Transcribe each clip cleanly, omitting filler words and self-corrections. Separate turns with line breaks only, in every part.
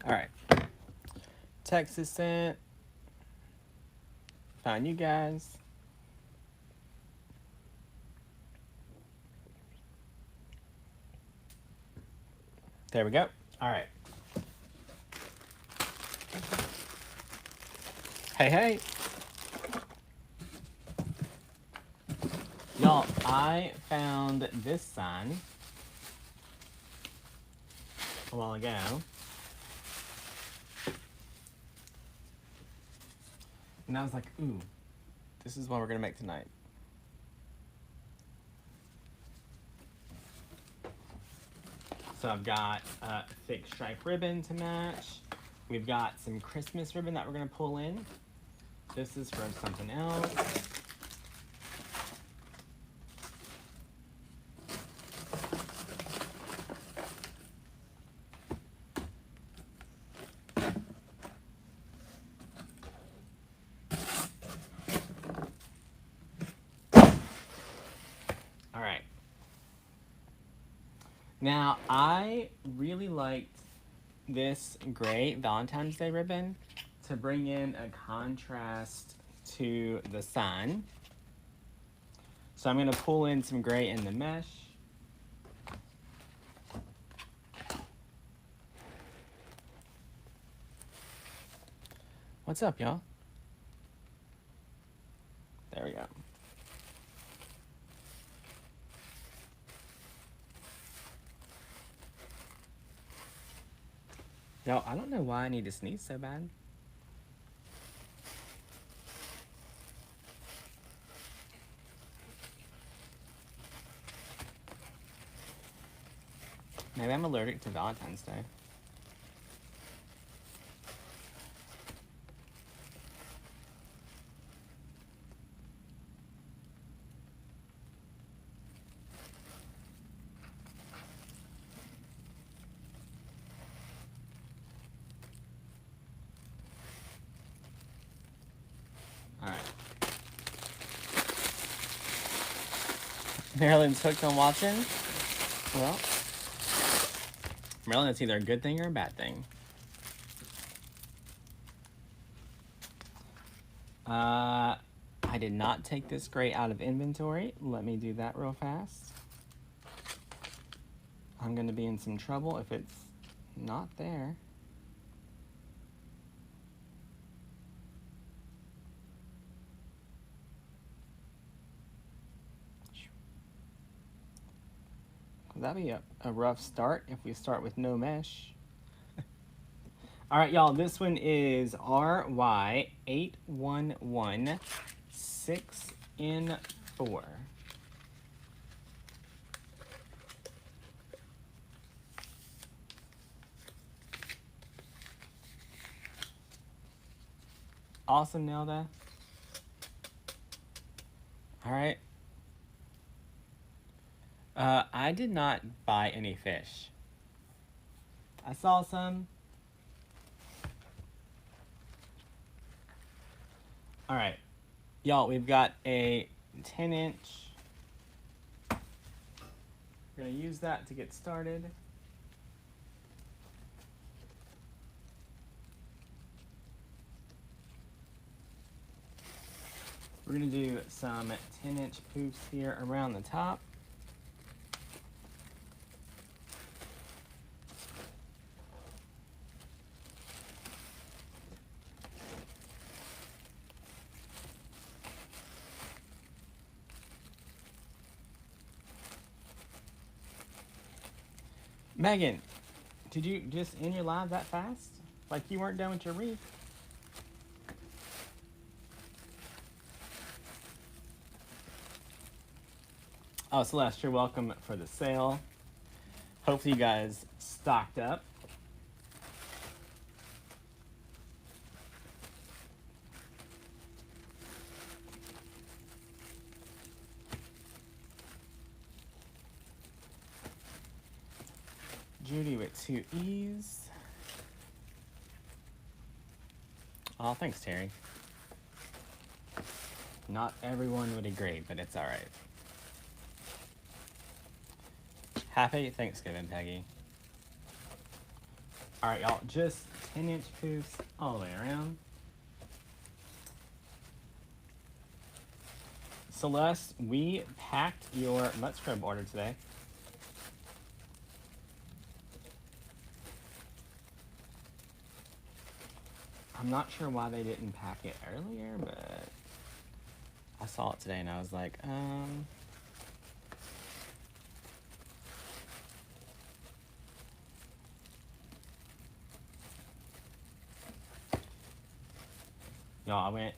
All right. Text is sent. Found you guys. There we go. All right. Hey, hey. Y'all, I found this sign a while ago. And I was like, ooh, this is what we're going to make tonight. So I've got thick stripe ribbon to match. We've got some Christmas ribbon that we're going to pull in. This is from something else. All right. Now, I really liked this gray Valentine's Day ribbon to bring in a contrast to the sun. So I'm going to pull in some gray in the mesh. What's up, y'all? There we go. Y'all, I don't know why I need to sneeze so bad. Maybe I'm allergic to Valentine's Day. All right. Marilyn's hooked on watching. Well, Marilyn, it's either a good thing or a bad thing. I did not take this gray out of inventory. Let me do that real fast. I'm going to be in some trouble if it's not there. That'd be a rough start if we start with no mesh. All right, y'all, this one is RY8116N4. Awesome, Nelda. All right. I did not buy any fish. I saw some. All right. Y'all, we've got a 10-inch. We're going to use that to get started. We're going to do some 10-inch poofs here around the top. Megan, did you just end your live that fast? Like you weren't done with your wreath? Oh, Celeste, you're welcome for the sale. Hopefully you guys stocked up. Judy with 2 E's. Oh, thanks, Terry. Not everyone would agree, but it's all right. Happy Thanksgiving, Peggy. All right, y'all, just 10-inch poofs all the way around. Celeste, we packed your mud scrub order today. I'm not sure why they didn't pack it earlier, but I saw it today and I was like, Y'all, I went,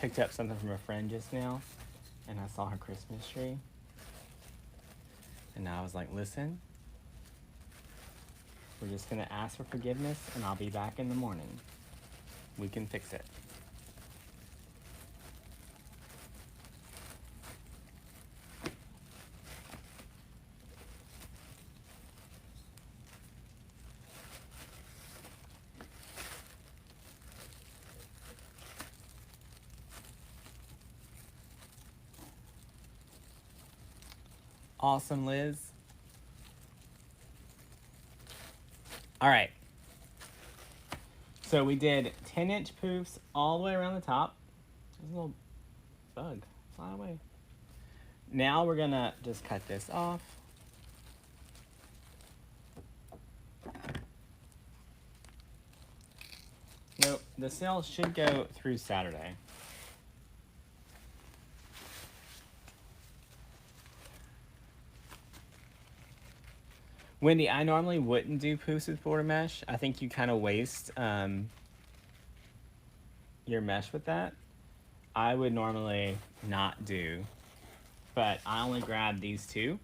picked up something from a friend just now, and I saw her Christmas tree. And I was like, listen, we're just gonna ask for forgiveness, and I'll be back in the morning. We can fix it. Awesome, Liz. All right. So we did 10-inch poofs all the way around the top. There's a little bug. Fly away. Now we're gonna just cut this off. Nope, the sale should go through Saturday. Wendy, I normally wouldn't do poofs with border mesh. I think you kind of waste your mesh with that. I would normally not do, but I only grabbed these two.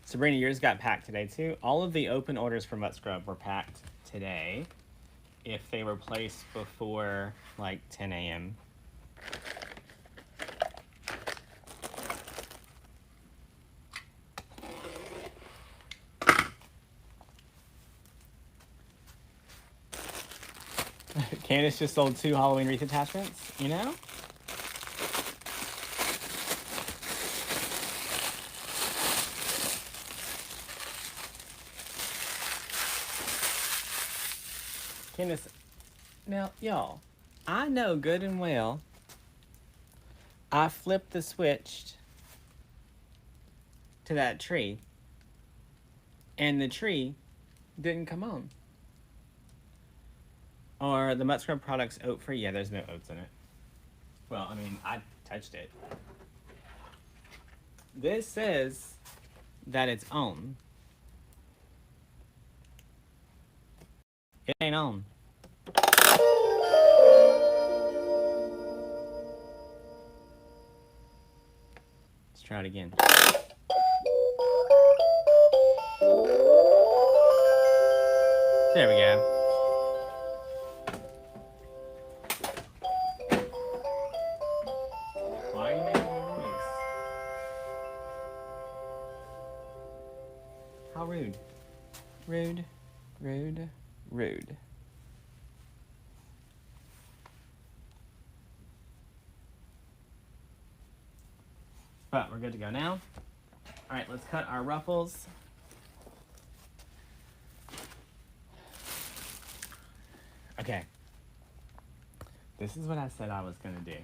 Sabrina, yours got packed today too. All of the open orders for Mud Scrub were packed today if they were placed before like 10 a.m. Candace just sold 2 Halloween wreath attachments, you know? Candace, now, y'all, I know good and well I flipped the switch to that tree and the tree didn't come on. Are the Mud Scrub products oat free? Yeah, there's no oats in it. Well, I mean, I touched it. This says that it's on. It ain't on. Let's try it again. There we go. Why are you making a noise? How rude. Rude, rude, rude. But we're good to go now. All right, let's cut our ruffles. Okay. This is what I said I was gonna do.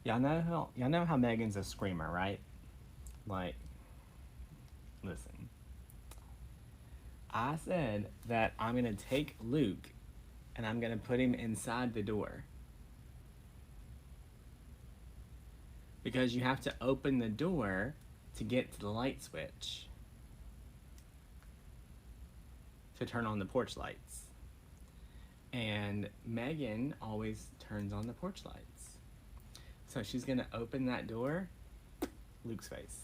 Y'all know how Megan's a screamer, right? Like, listen. I said that I'm gonna take Luke and I'm gonna put him inside the door. Because you have to open the door to get to the light switch to turn on the porch lights. And Megan always turns on the porch lights. So she's gonna open that door, Luke's face.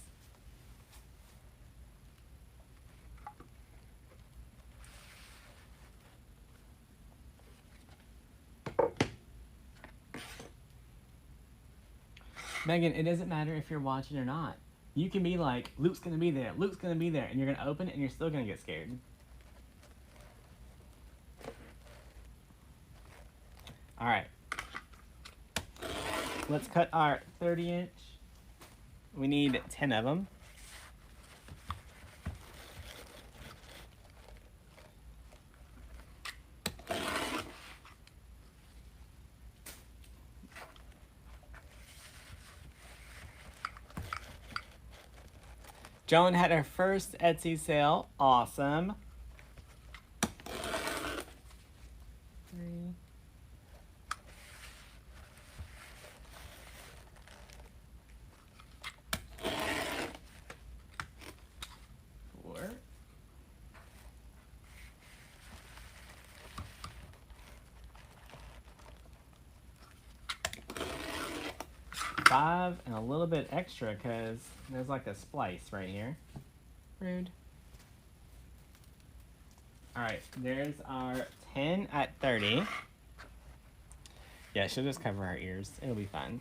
Megan, it doesn't matter if you're watching or not. You can be like, Luke's gonna be there, Luke's gonna be there, and you're gonna open it and you're still gonna get scared. All right. Let's cut our 30-inch. We need 10 of them. Joan had her first Etsy sale. Awesome. 3. 4. 5 and a little bit extra because there's like a splice right here. Rude. Alright, there's our 10 at 30. Yeah, she'll just cover her ears. It'll be fun.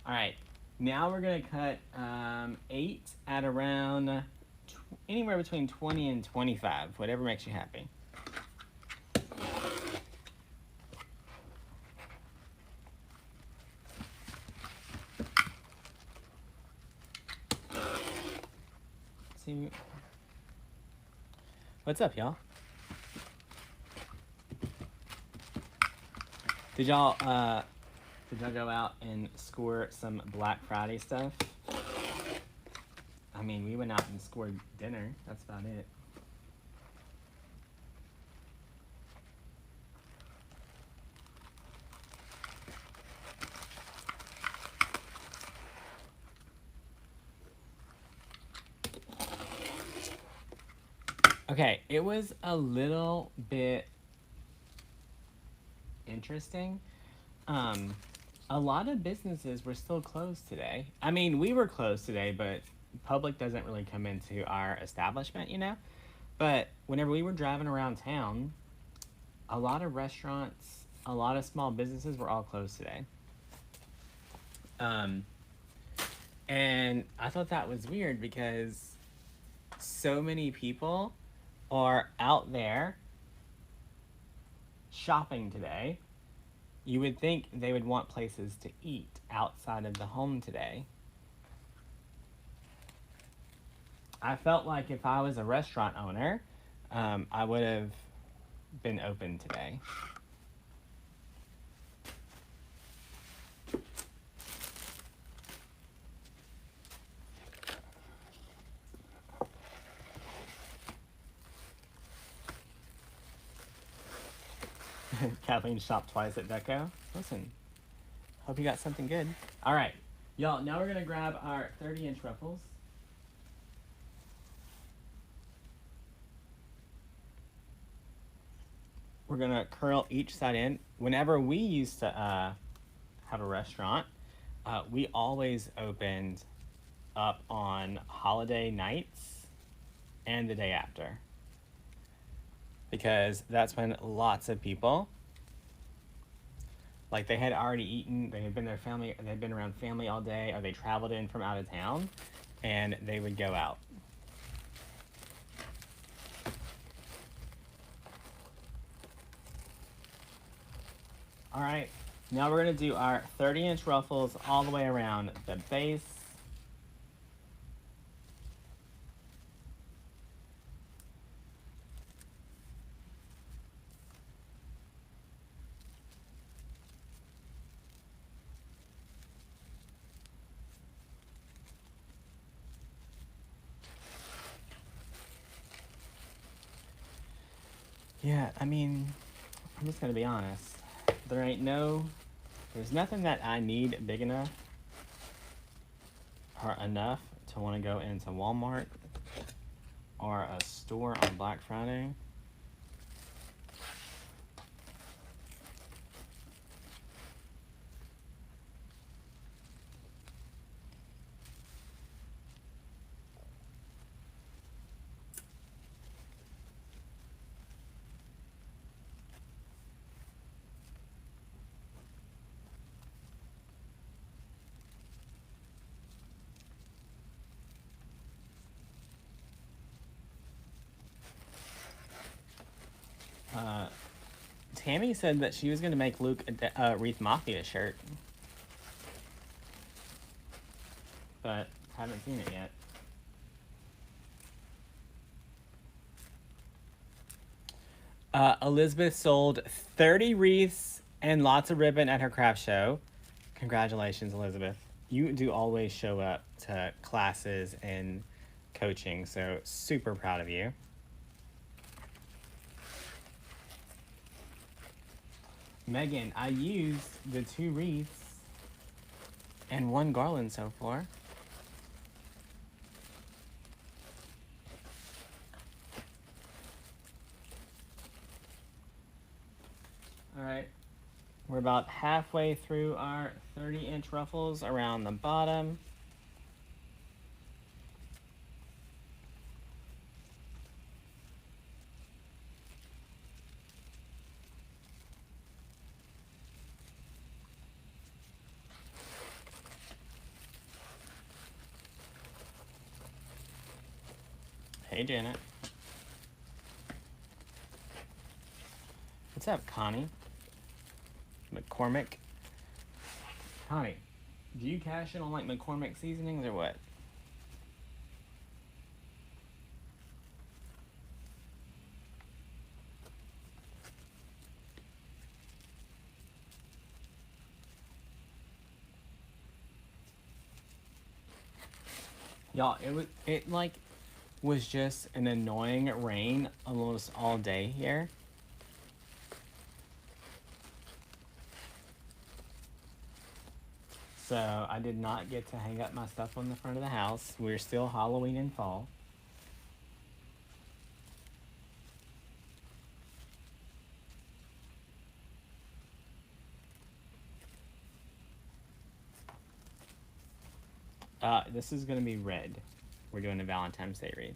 Alright, now we're going to cut 8 at around anywhere between 20 and 25, whatever makes you happy. See, what's up, y'all? Did y'all go out and score some Black Friday stuff? I mean, we went out and scored dinner. That's about it. Okay, it was a little bit interesting. A lot of businesses were still closed today. I mean, we were closed today, but public doesn't really come into our establishment, you know? But whenever we were driving around town, a lot of restaurants, a lot of small businesses were all closed today. And I thought that was weird because so many people are out there shopping today. You would think they would want places to eat outside of the home today. I felt like if I was a restaurant owner, I would have been open today. Kathleen shopped twice at Deco. Listen, hope you got something good. All right, y'all, now we're gonna grab our 30-inch ruffles. We're gonna curl each side in. Whenever we used to have a restaurant, we always opened up on holiday nights and the day after, because that's when lots of people, like, they had already eaten, they had been they'd been around family all day, or they traveled in from out of town, and they would go out. All right, now we're gonna do our 30-inch ruffles all the way around the base. Yeah, I mean, I'm just gonna be honest. There's nothing that I need big enough or enough to want to go into Walmart or a store on Black Friday. Tammy said that she was going to make Luke a Wreath Mafia shirt, but haven't seen it yet. Elizabeth sold 30 wreaths and lots of ribbon at her craft show. Congratulations, Elizabeth. you do always show up to classes and coaching, so super proud of you. Megan, I used the 2 wreaths and 1 garland so far. All right, we're about halfway through our 30-inch ruffles around the bottom. Hey, Janet. What's up, Connie? McCormick. Connie, do you cash in on like McCormick seasonings or what? Y'all, it was just an annoying rain almost all day here. So I did not get to hang up my stuff on the front of the house. We're still Halloween in fall. This is gonna be red. We're doing a Valentine's Day wreath.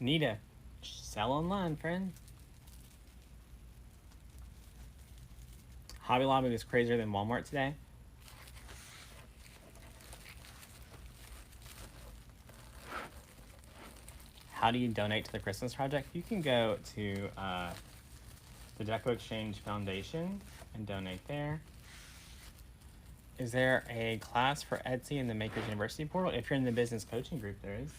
Nita, sell online, friend. Hobby Lobby was crazier than Walmart today. How do you donate to the Christmas project? You can go to the DecoExchange Foundation and donate there. Is there a class for Etsy in the Makers University portal? If you're in the business coaching group, there is.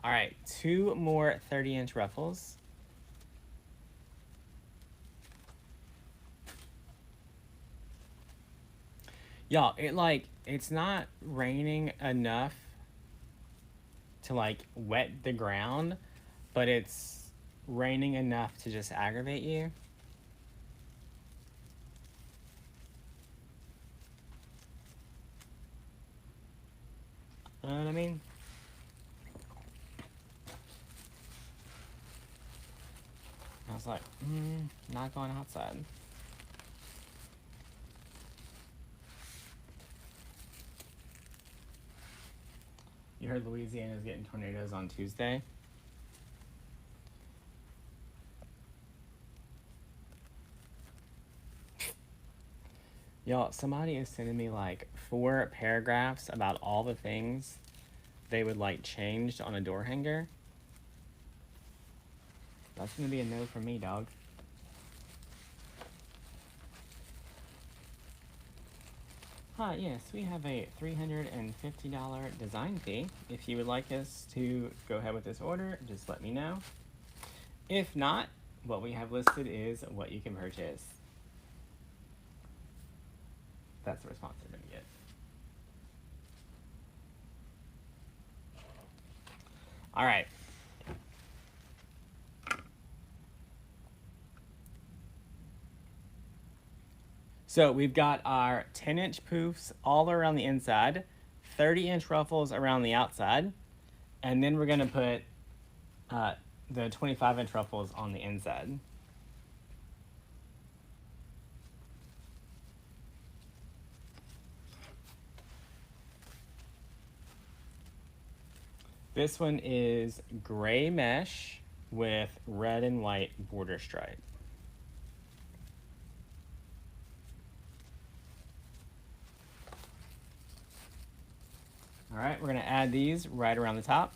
All right, 2 more 30-inch ruffles. Y'all, it's not raining enough to wet the ground, but it's raining enough to just aggravate you. You know what I mean? I was like, not going outside. You heard Louisiana's getting tornadoes on Tuesday? Y'all, somebody is sending me 4 paragraphs about all the things they would changed on a door hanger. That's gonna be a no from me, dog. Hi, yes, we have a $350 design fee. If you would like us to go ahead with this order, just let me know. If not, what we have listed is what you can purchase. That's the response they're gonna get. All right. So we've got our 10-inch poofs all around the inside, 30-inch ruffles around the outside, and then we're gonna put the 25-inch ruffles on the inside. This one is gray mesh with red and white border stripe. All right, we're gonna add these right around the top.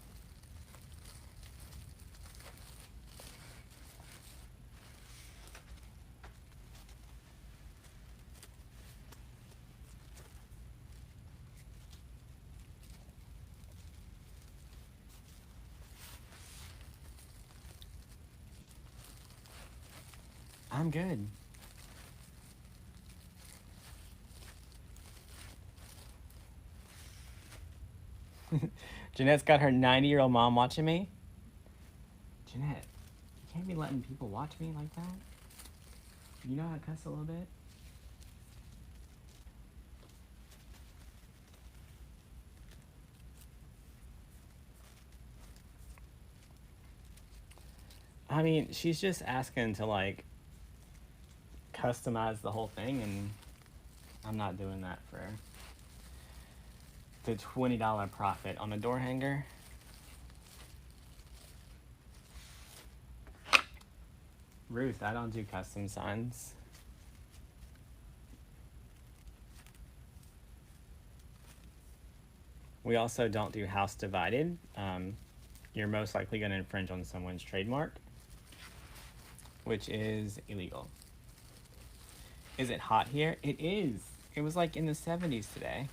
I'm good. Jeanette's got her 90-year-old mom watching me. Jeanette, you can't be letting people watch me like that. You know how to cuss a little bit? I mean, she's just asking to like customize the whole thing, and I'm not doing that for the $20 profit on a door hanger. Ruth, I don't do custom signs. We also don't do house divided. You're most likely going to infringe on someone's trademark, which is illegal. Is it hot here? It is. It was like in the 70s today.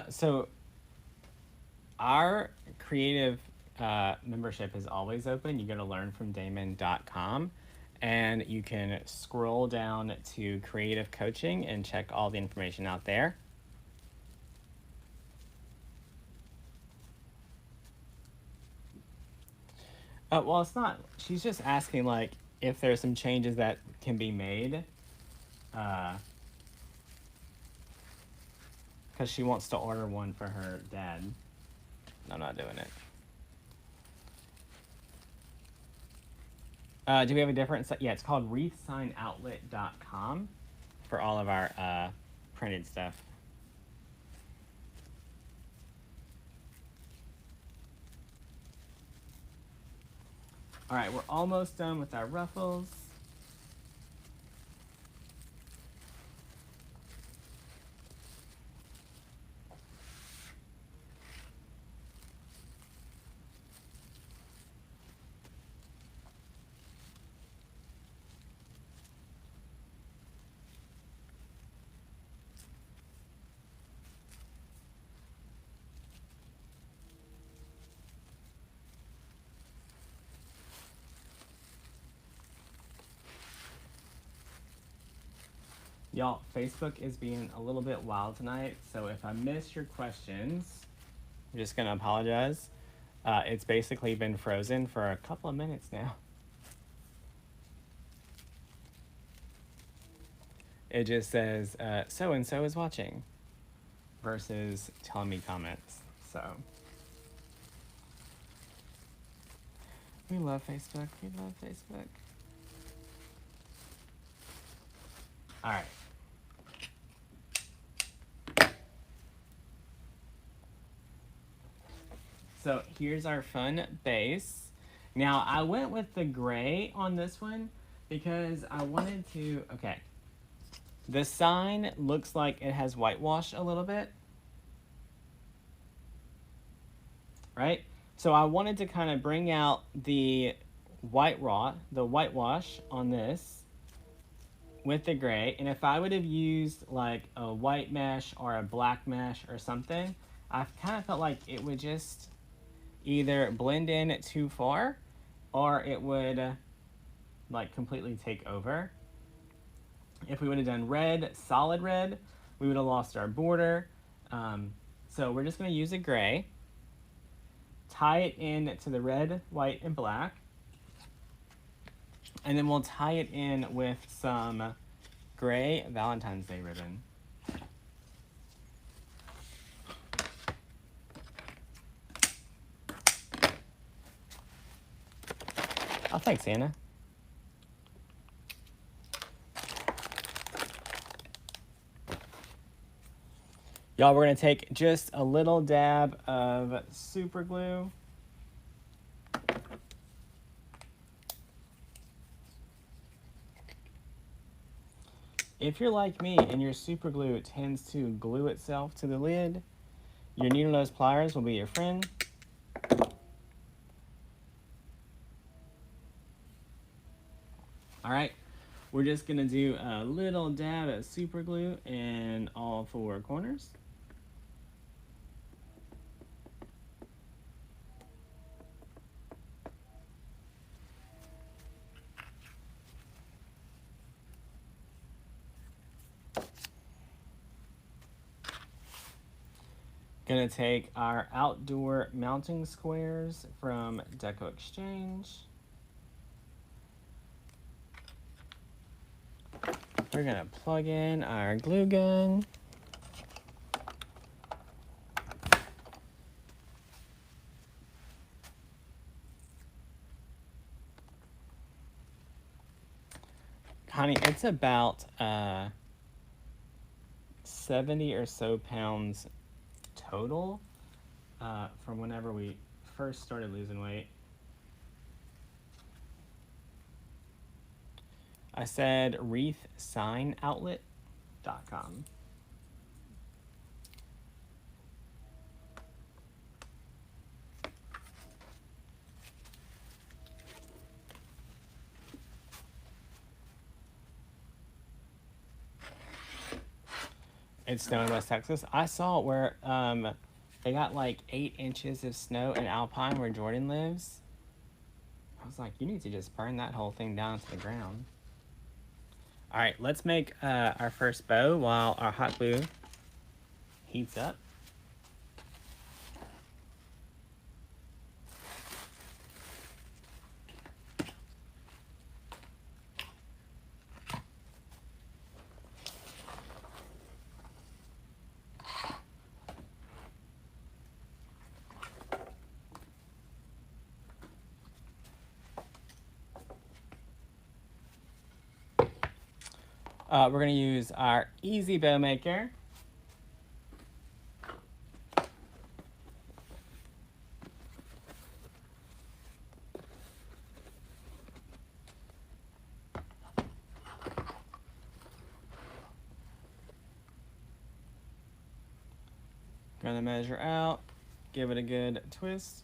So our creative membership is always open. You go to learnfromdamon.com and you can scroll down to creative coaching and check all the information out there. Well, it's not. She's just asking like if there's some changes that can be made. Because she wants to order one for her dad. I'm not doing it. Do we have a different site? Yeah, it's called wreathsignoutlet.com for all of our printed stuff. All right, we're almost done with our ruffles. Y'all, Facebook is being a little bit wild tonight, so if I miss your questions, I'm just gonna apologize. It's basically been frozen for a couple of minutes now. It just says, so-and-so is watching, versus telling me comments, so. We love Facebook, we love Facebook. All right. So here's our fun base. Now I went with the gray on this one because I wanted to, okay. The sign looks like it has whitewash a little bit. Right? So I wanted to kind of bring out the whitewash on this with the gray. And if I would have used like a white mesh or a black mesh or something, I kind of felt like it would just either blend in too far or it would like completely take over. If we would have done red, solid red, we would have lost our border. So we're just going to use a gray, tie it in to the red, white, and black, and then we'll tie it in with some gray Valentine's Day ribbon. Oh, thanks, Anna. Y'all, we're gonna take just a little dab of super glue. If you're like me and your super glue tends to glue itself to the lid, your needle nose pliers will be your friend. All right, we're just gonna do a little dab of super glue in all four corners. Gonna take our outdoor mounting squares from DecoExchange. We're gonna plug in our glue gun. Honey, it's about 70 or so pounds total from whenever we first started losing weight. I said wreathsignoutlet.com. It's snowing in West Texas. I saw where they got like 8 inches of snow in Alpine where Jordan lives. I was like, you need to just burn that whole thing down to the ground. All right, let's make our first bow while our hot glue heats up. We're gonna use our Easy Bow Maker. Gonna measure out, give it a good twist.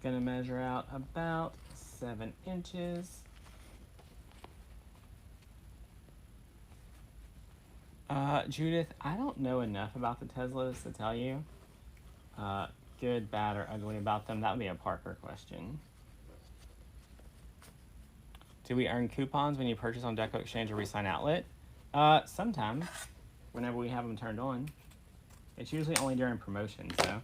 Gonna measure out about 7 inches. Judith, I don't know enough about the Teslas to tell you good, bad, or ugly about them. That would be a Parker question. Do we earn coupons when you purchase on DecoExchange or Resign Outlet? Sometimes, whenever we have them turned on. It's usually only during promotions, though.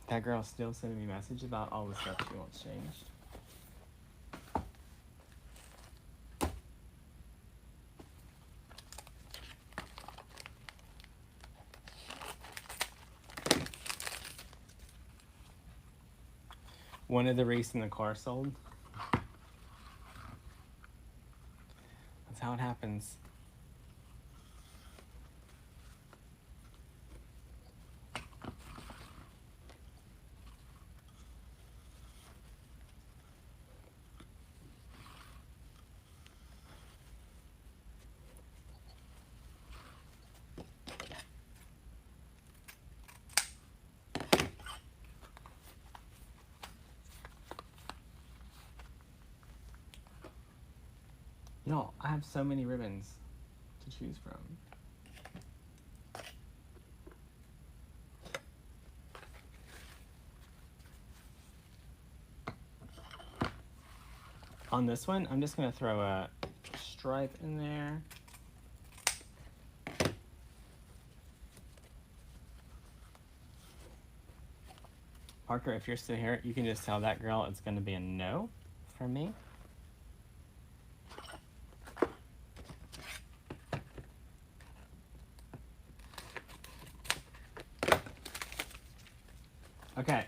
That girl's still sending me messages about all the stuff she wants changed. One of the Wreaths in the car sold. That's how it happens. Y'all, I have so many ribbons to choose from. On this one, I'm just gonna throw a stripe in there. Parker, if you're still here, you can just tell that girl it's gonna be a no from me. Okay,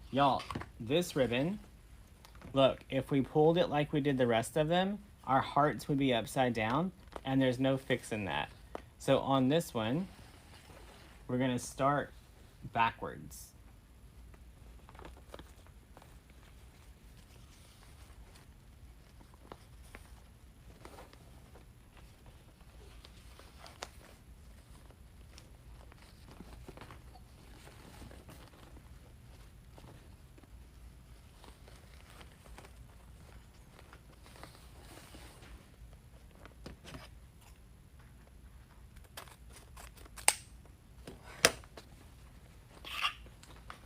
y'all, this ribbon, look, if we pulled it like we did the rest of them, our hearts would be upside down, and there's no fixing that. So on this one, we're gonna start backwards.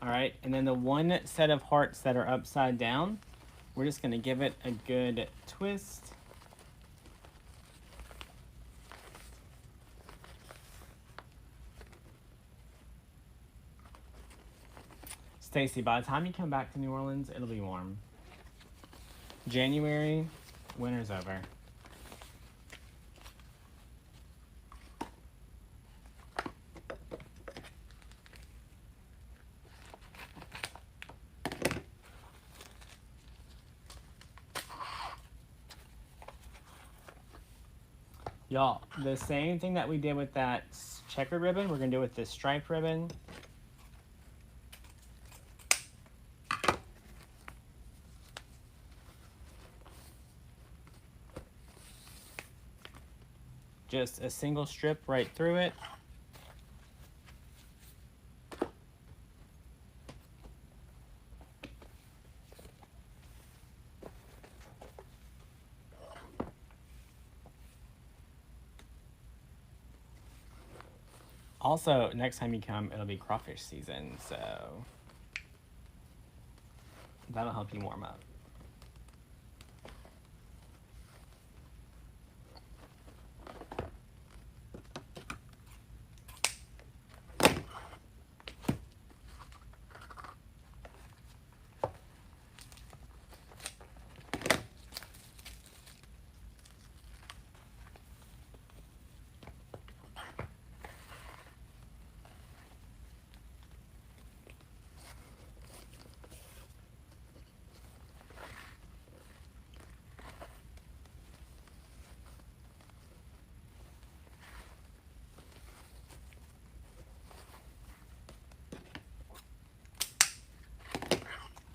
All right, and then the one set of hearts that are upside down, we're just gonna give it a good twist. Stacy, by the time you come back to New Orleans, it'll be warm. January, winter's over. Y'all, the same thing that we did with that checkered ribbon, we're gonna do with this striped ribbon. Just a single strip right through it. Also, next time you come, it'll be crawfish season, so that'll help you warm up.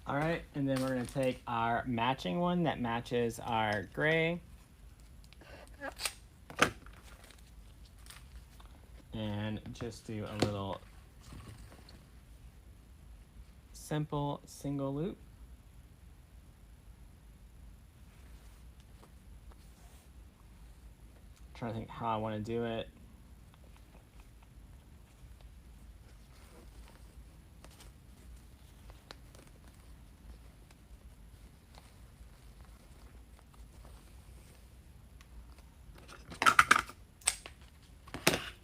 All right, and then we're gonna take our matching one that matches our gray. And just do a little simple single loop. I'm trying to think how I want to do it.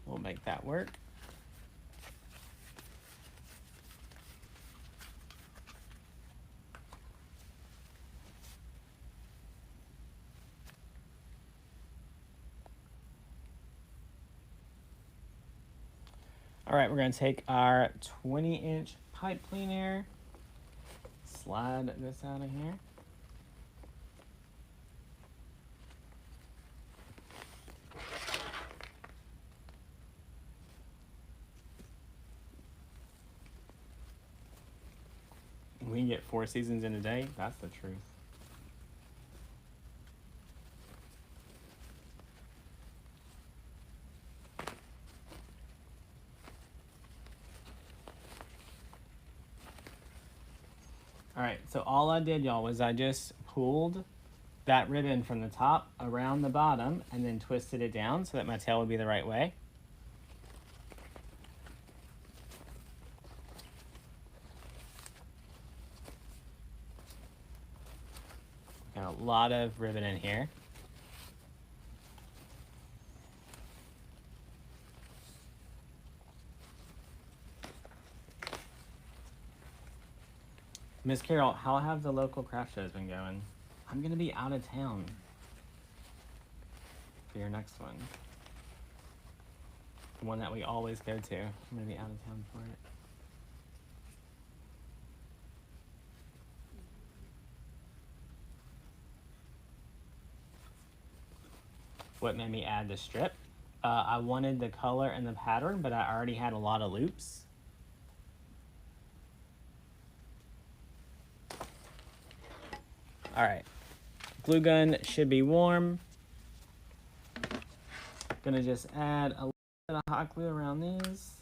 We'll make that work. All right, we're gonna take our 20-inch pipe cleaner, slide this out of here. We can get 4 seasons in a day. That's the truth. All right, so all I did, y'all, was I just pulled that ribbon from the top around the bottom and then twisted it down so that my tail would be the right way. Got a lot of ribbon in here. Miss Carol, how have the local craft shows been going? I'm gonna be out of town for your next one. The one that we always go to. I'm gonna be out of town for it. what made me add the strip. I wanted the color and the pattern, but I already had a lot of loops. All right, glue gun should be warm. Gonna just add a little bit of hot glue around these.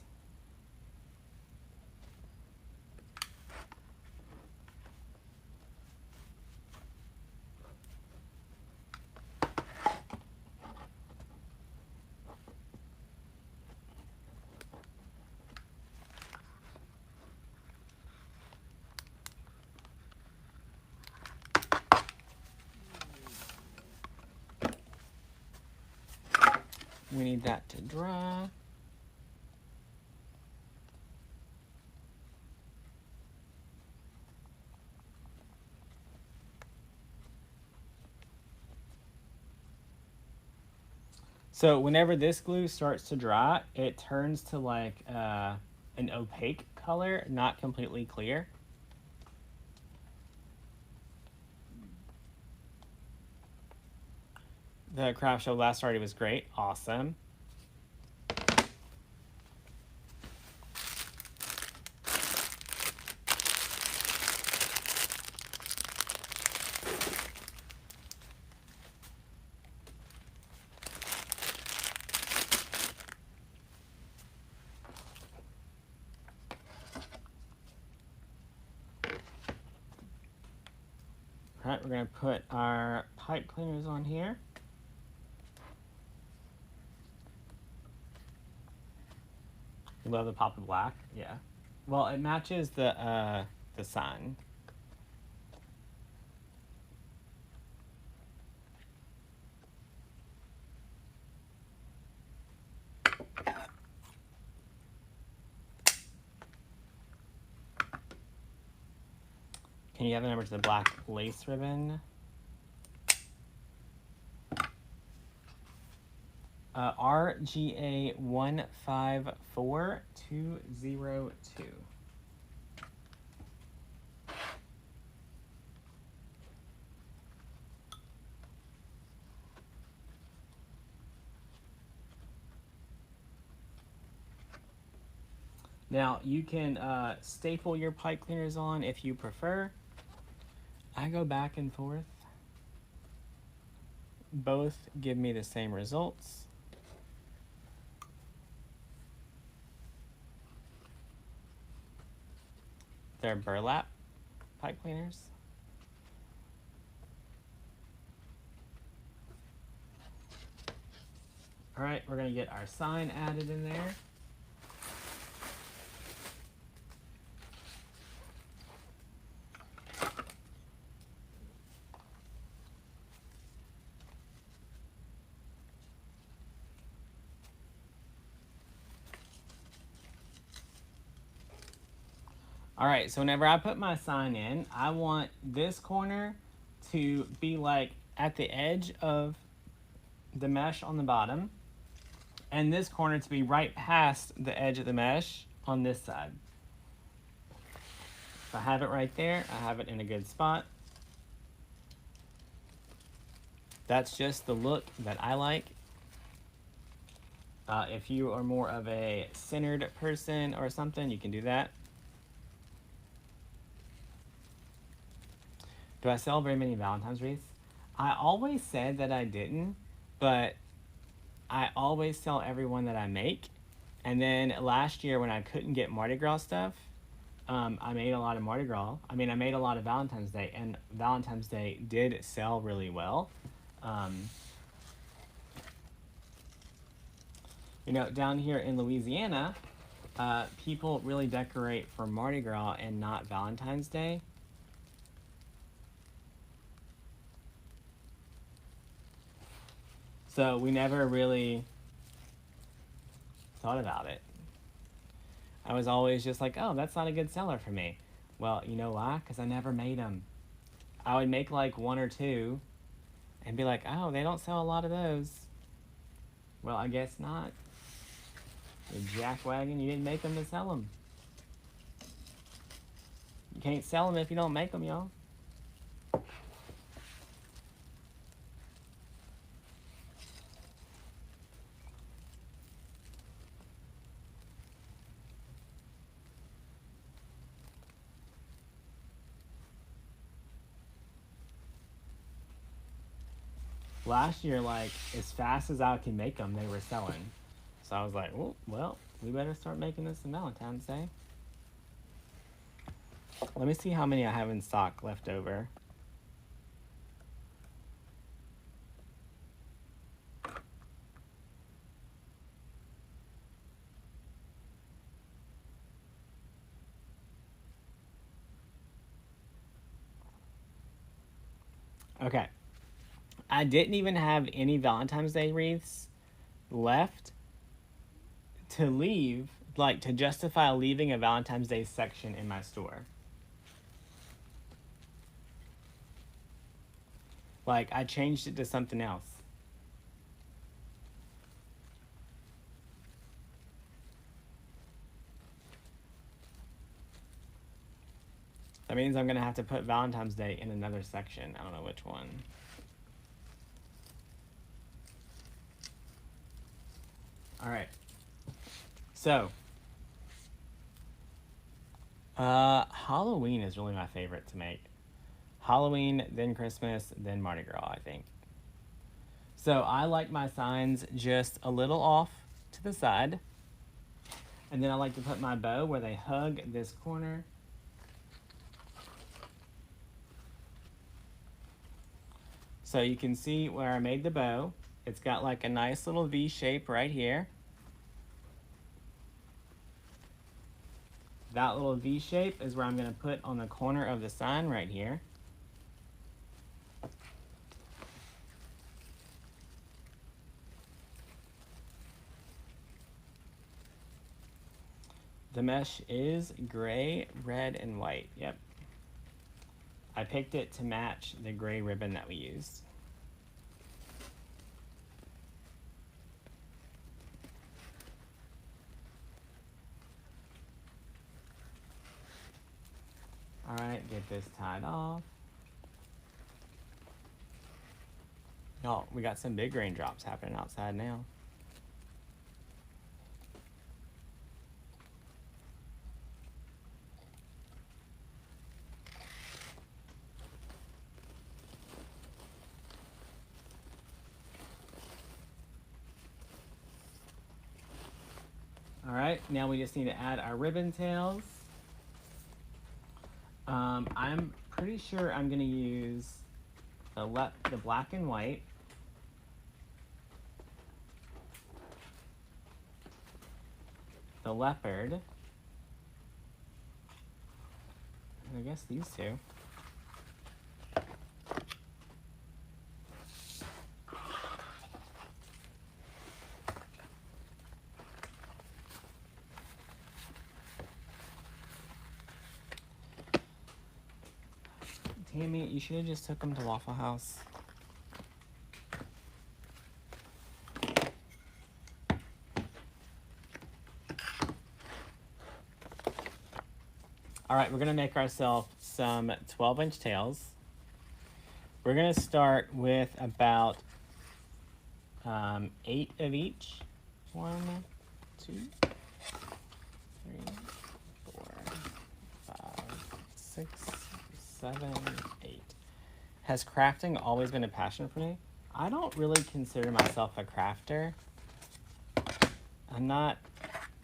We need that to dry. So whenever this glue starts to dry, it turns to like an opaque color, not completely clear. The craft show last Friday was great. Awesome. All right, we're gonna put our pipe cleaners on here. You love the pop of black? Yeah. Well, it matches the sign. Can you have the number to the black lace ribbon? RGA 154202. Now you can staple your pipe cleaners on if you prefer. I go back and forth. Both give me the same results. They're burlap pipe cleaners. All right, we're gonna get our sign added in there. All right, so whenever I put my sign in, I want this corner to be like at the edge of the mesh on the bottom, and this corner to be right past the edge of the mesh on this side. If I have it right there, I have it in a good spot. That's just the look that I like. If you are more of a centered person or something, you can do that. Do I sell very many Valentine's wreaths? I always said that I didn't, but I always tell everyone that I make. And then last year when I couldn't get Mardi Gras stuff, I made a lot of Mardi Gras. I mean, I made a lot of Valentine's Day, and Valentine's Day did sell really well. You know, down here in Louisiana, people really decorate for Mardi Gras and not Valentine's Day. So we never really thought about it. I was always just like, oh, that's not a good seller for me. Well, you know why? Because I never made them. I would make like one or two and be like, oh, they don't sell a lot of those. Well, I guess not. You jackwagon, you didn't make them to sell them. You can't sell them if you don't make them, y'all. last year, like, as fast as I can make them, they were selling. So I was like, oh, well, we better start making this on Valentine's Day. Let me see how many I have in stock left over. Okay. I didn't even have any Valentine's Day wreaths left to leave, like to justify leaving a Valentine's Day section in my store. Like, I changed it to something else. That means I'm going to have to put Valentine's Day in another section. I don't know which one. All right. So, Halloween is really my favorite to make. Halloween, then Christmas, then Mardi Gras, I think. So I like my signs just a little off to the side. And then I like to put my bow where they hug this corner. So you can see where I made the bow. It's got like a nice little V shape right here. That little V shape is where I'm going to put on the corner of the sign right here. The mesh is gray, red, and white. Yep. I picked it to match the gray ribbon that we used. All right, get this tied off. Oh, we got some big raindrops happening outside now. All right, now we just need to add our ribbon tails. I'm pretty sure I'm gonna use the black and white. The leopard. And I guess these two. Tammy, you should have just took them to Waffle House. All right, we're gonna make ourselves some 12-inch tails. We're gonna start with about 8 of each. 1, 2, 3, 4, 5, 6, 7, 8. Has crafting always been a passion for me? I don't really consider myself a crafter. I'm not,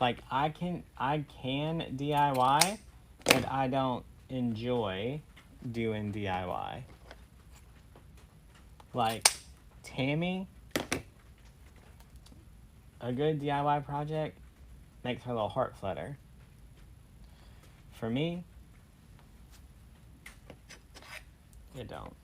like, I can DIY, but I don't enjoy doing DIY. Like, Tammy, a good DIY project makes her little heart flutter. For me, it don't.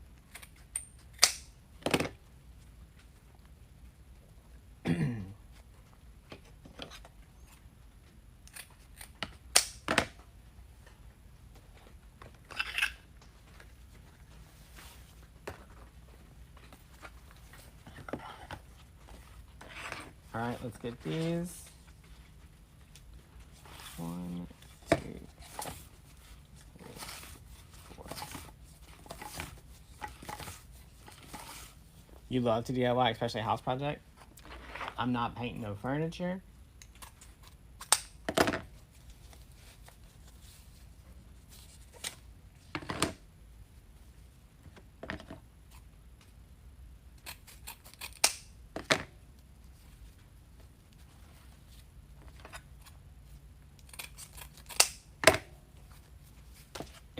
All right, let's get these. 1, 2, 3, 4. You love to DIY, especially a house project? I'm not painting no furniture.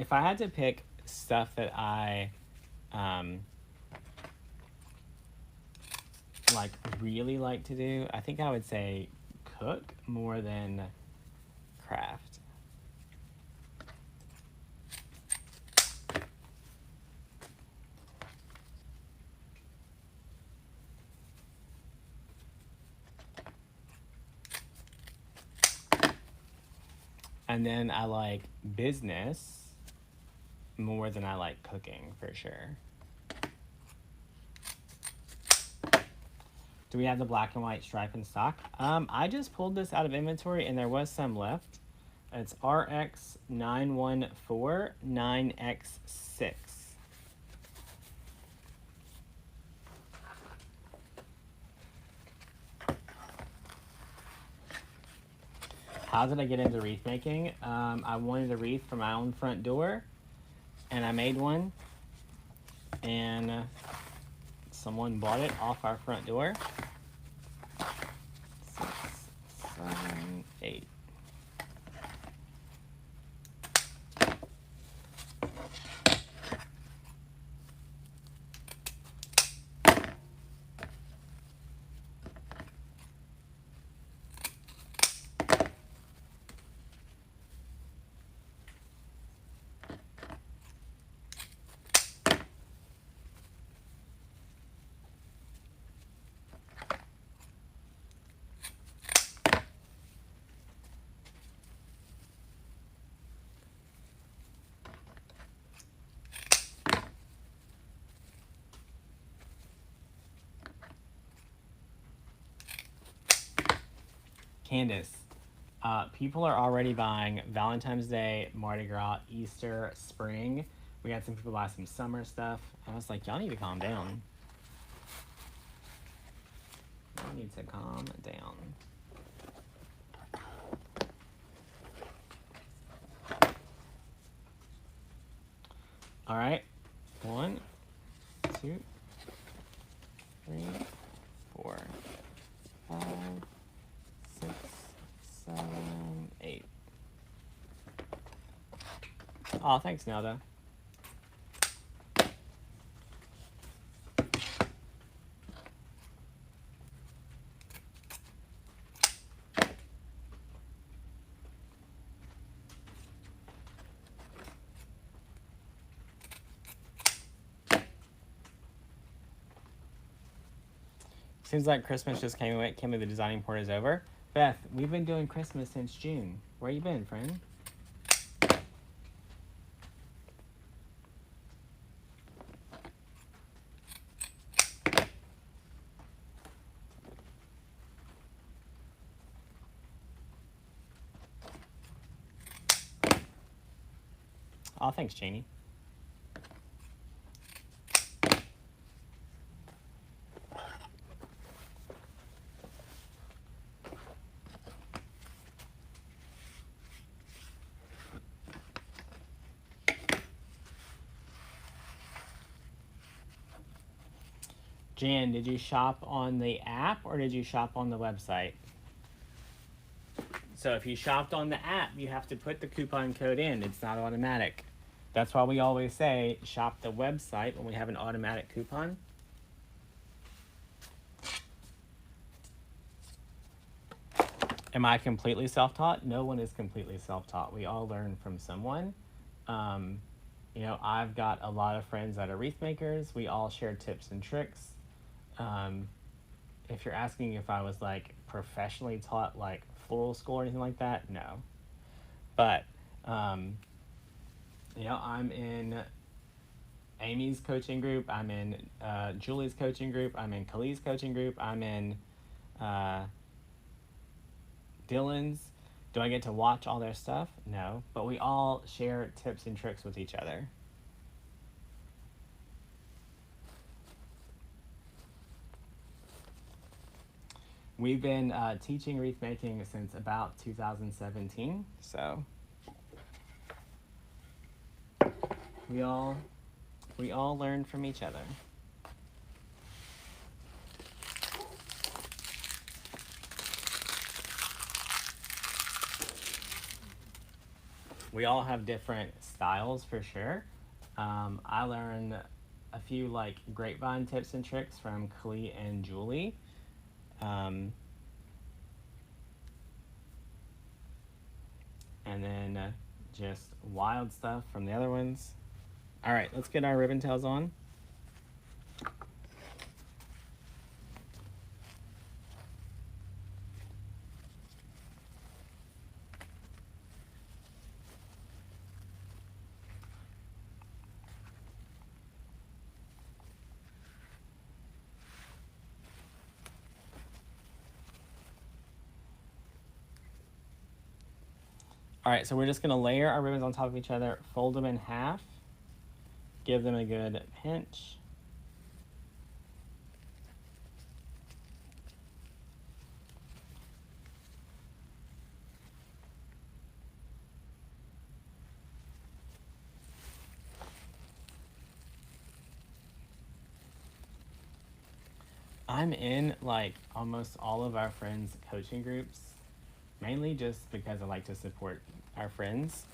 if I had to pick stuff that I like really like to do, I think I would say cook more than craft. And then I like business more than I like cooking, for sure. Do we have the black and white stripe in stock? I just pulled this out of inventory and there was some left. It's RX9149X6. How did I get into wreath making? I wanted a wreath for my own front door, and I made one, and someone bought it off our front door. 6, 7, 8. Candace, people are already buying Valentine's Day, Mardi Gras, Easter, spring. We had some people buy some summer stuff. I was like, y'all need to calm down. Y'all need to calm down. All right. 1, 2, 3, 4, 5, 6, 7, 8. Oh, thanks, Nelda. Seems like Christmas just came away. Can't believe the designing part is over. Beth, we've been doing Christmas since June. Where you been, friend? Oh, thanks, Janie. Jan, did you shop on the app or did you shop on the website? So if you shopped on the app, you have to put the coupon code in. It's not automatic. That's why we always say shop the website when we have an automatic coupon. Am I completely self-taught? No one is completely self-taught. We all learn from someone. You know, I've got a lot of friends that are wreath makers. We all share tips and tricks. If you're asking if I was like professionally taught like floral school or anything like that, no. But you know, I'm in Amy's coaching group. I'm in Julie's coaching group. I'm in Khalid's coaching group. I'm in Dylan's. Do I get to watch all their stuff? No. But we all share tips and tricks with each other. We've been teaching wreath making since about 2017, so we all learn from each other. we all have different styles for sure. I learned a few like grapevine tips and tricks from Klee and Julie. Um, and then just wild stuff from the other ones. All right, let's get our ribbon tails on. All right, so we're just gonna layer our ribbons on top of each other, fold them in half, give them a good pinch. I'm in like almost all of our friends' coaching groups, mainly just because I like to support our friends.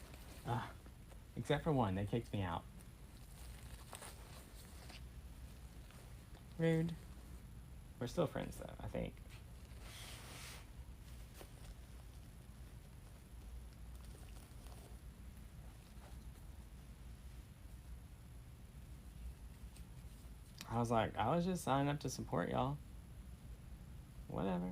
Except for one, they kicked me out. Rude. We're still friends though, I think. I was like, I was just signing up to support y'all. Whatever.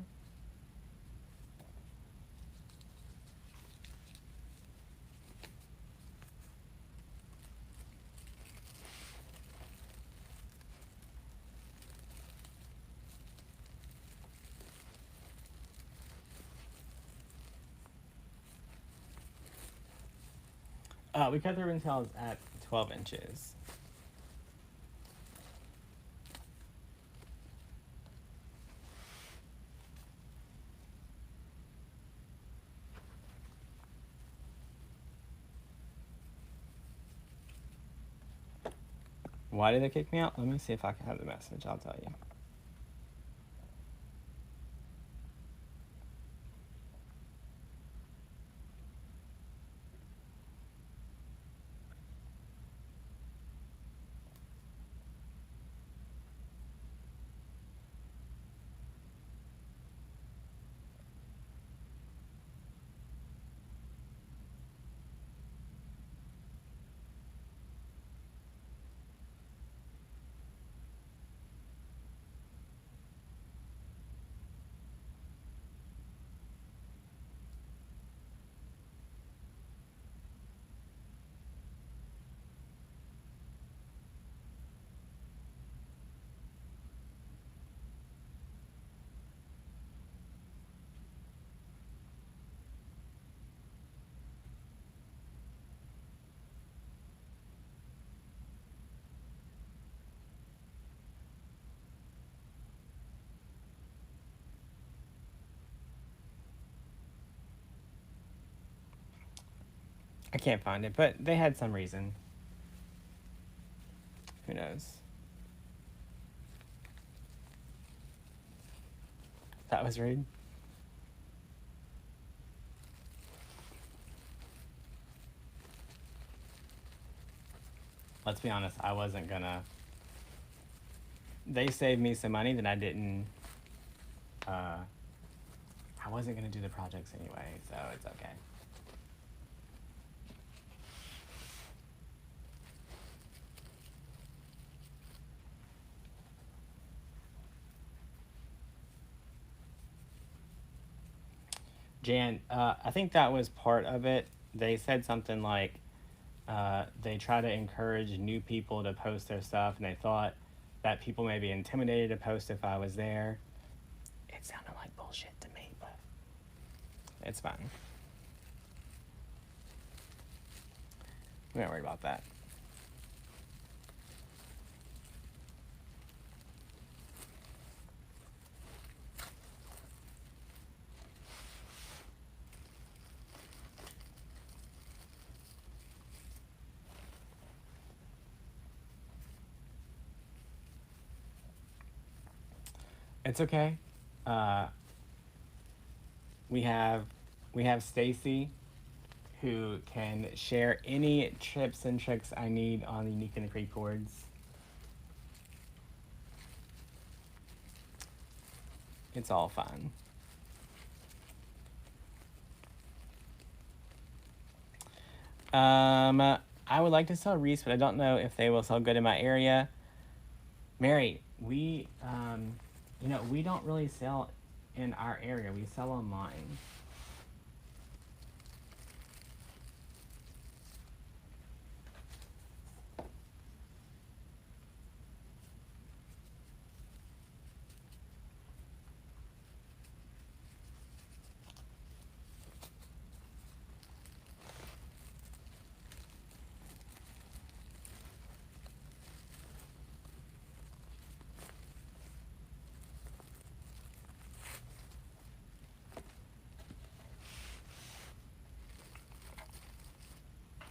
We cut the ribbon tails at 12 inches. Why did they kick me out? Let me see if I can have the message. I'll tell you. I can't find it, but they had some reason. Who knows? That was rude. Let's be honest, I wasn't gonna. They saved me some money that I didn't. I wasn't gonna do the projects anyway, so it's okay. Jan, I think that was part of it. They said something like they try to encourage new people to post their stuff, and they thought that people may be intimidated to post if I was there. It sounded like bullshit to me, but it's fine. We don't worry about that. It's okay. Uh, we have Stacy, who can share any tips and tricks I need on the Unique and the Creek boards. It's all fun. I would like to sell Wreaths, but I don't know if they will sell good in my area. Mary, we don't really sell in our area. We sell online.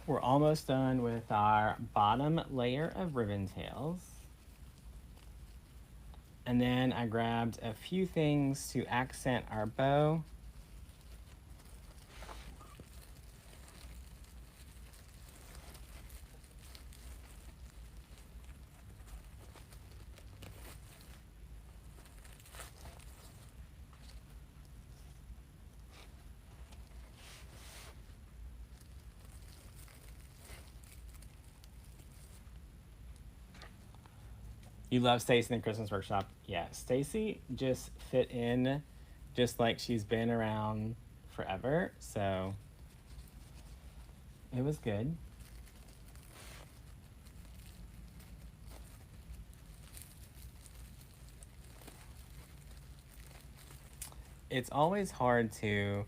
We're almost done with our bottom layer of ribbon tails. And then I grabbed a few things to accent our bow. You love Stacy in the Christmas workshop. Yeah, Stacy just fit in just like she's been around forever. So it was good. It's always hard to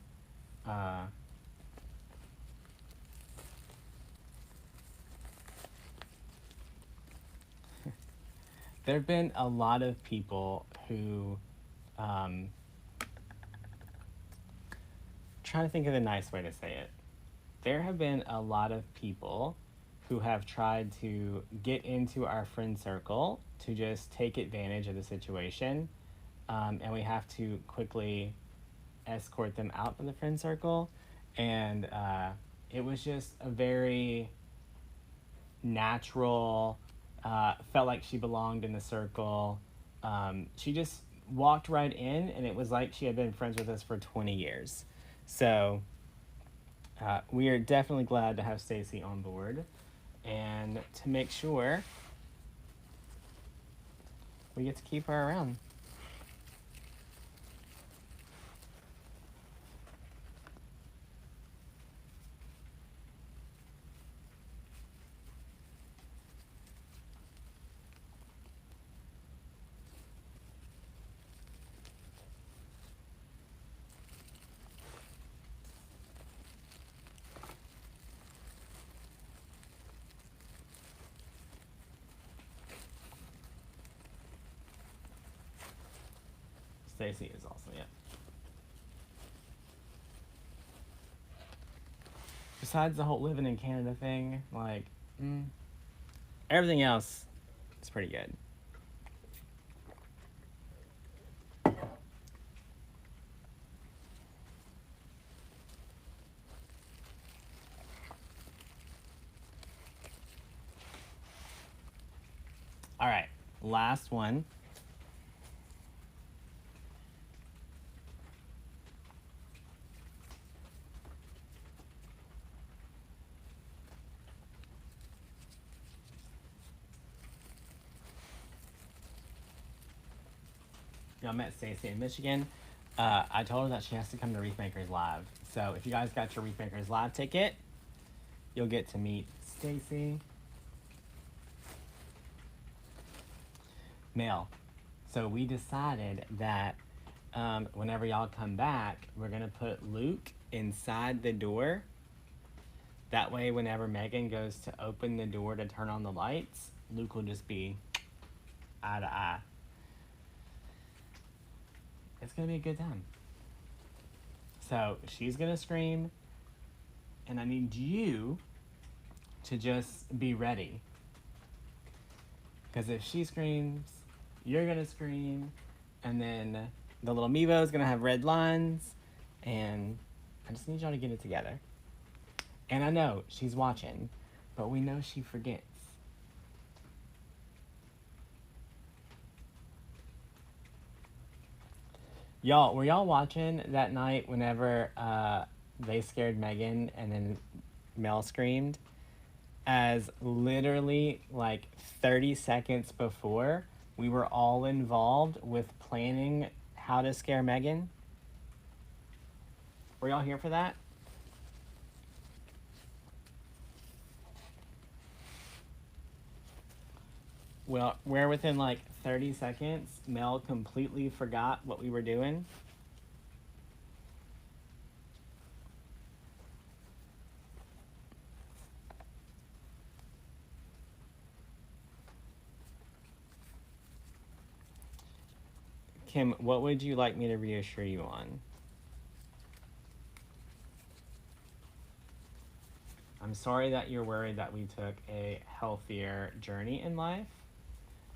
there have been a lot of people who trying to think of the nice way to say it. There have been a lot of people who have tried to get into our friend circle to just take advantage of the situation. And we have to quickly escort them out of the friend circle. And it was just a very natural, felt like she belonged in the circle. She just walked right in, and it was like she had been friends with us for 20 years. So we are definitely glad to have Stacy on board, and to make sure we get to keep her around. Stacy is also, yeah. Besides the whole living in Canada thing, like, everything else is pretty good. All right, last one. I met Stacy in Michigan. I told her that she has to come to Wreath Makers Live. So if you guys got your Wreath Makers Live ticket, you'll get to meet Stacy. Mail. So we decided that whenever y'all come back, we're going to put Luke inside the door. That way, whenever Megan goes to open the door to turn on the lights, Luke will just be eye to eye. It's going to be a good time. So she's going to scream, and I need you to just be ready. Because if she screams, you're going to scream, and then the little Mevo is going to have red lines, and I just need y'all to get it together. And I know she's watching, but we know she forgets. Y'all, were y'all watching that night whenever they scared Megan and then Mel screamed? As literally like 30 seconds before, we were all involved with planning how to scare Megan. Were y'all here for that? Well, where within like 30 seconds, Mel completely forgot what we were doing. Kim, what would you like me to reassure you on? I'm sorry that you're worried that we took a healthier journey in life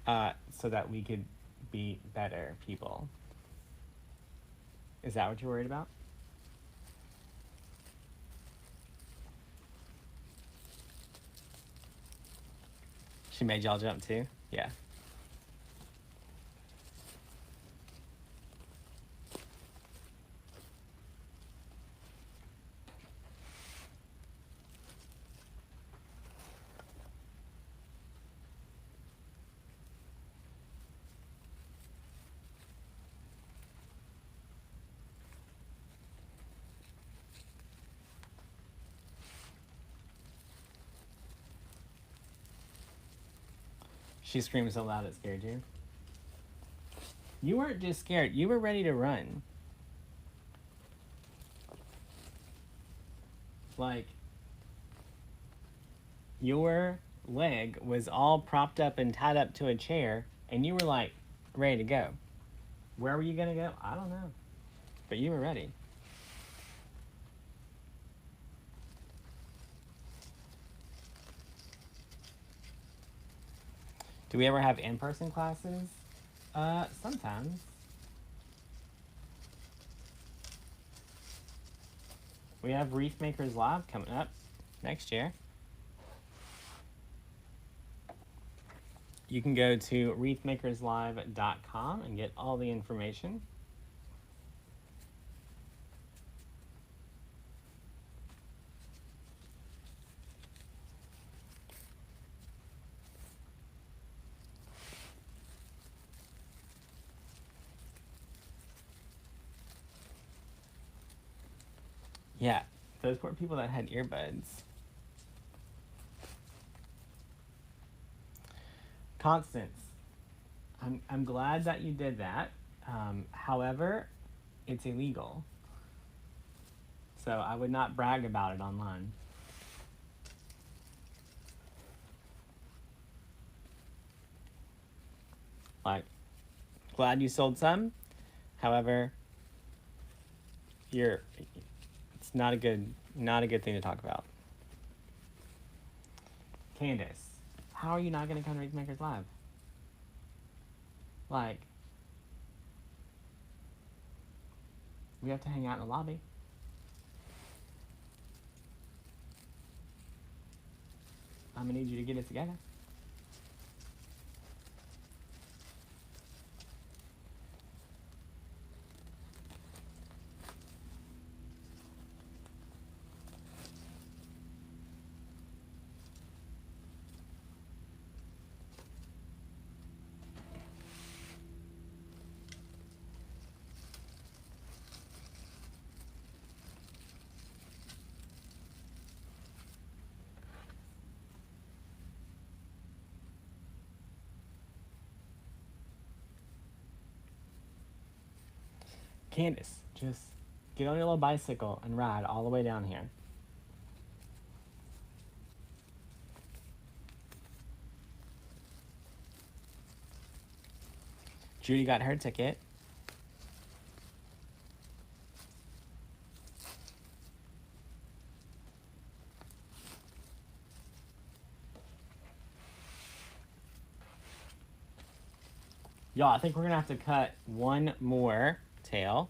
so that we could be better people. Is that what you're worried about? She made y'all jump too? Yeah. She screamed so loud it scared you. You weren't just scared, you were ready to run. Like, your leg was all propped up and tied up to a chair, and you were like ready to go. Where were you gonna go? I don't know. But you were ready. Do we ever have in-person classes? Sometimes. We have Wreath Makers Live coming up next year. You can go to wreathmakerslive.com and get all the information. Yeah, those poor people that had earbuds. Constance, I'm glad that you did that. However, it's illegal. So I would not brag about it online. Like, glad you sold some. However, it's not a good thing to talk about. Candace, how are you not gonna come to Wreath Makers Live? Like, we have to hang out in the lobby. I'm gonna need you to get it together. Candace, just get on your little bicycle and ride all the way down here. Judy got her ticket. Y'all, I think we're gonna have to cut one more tail.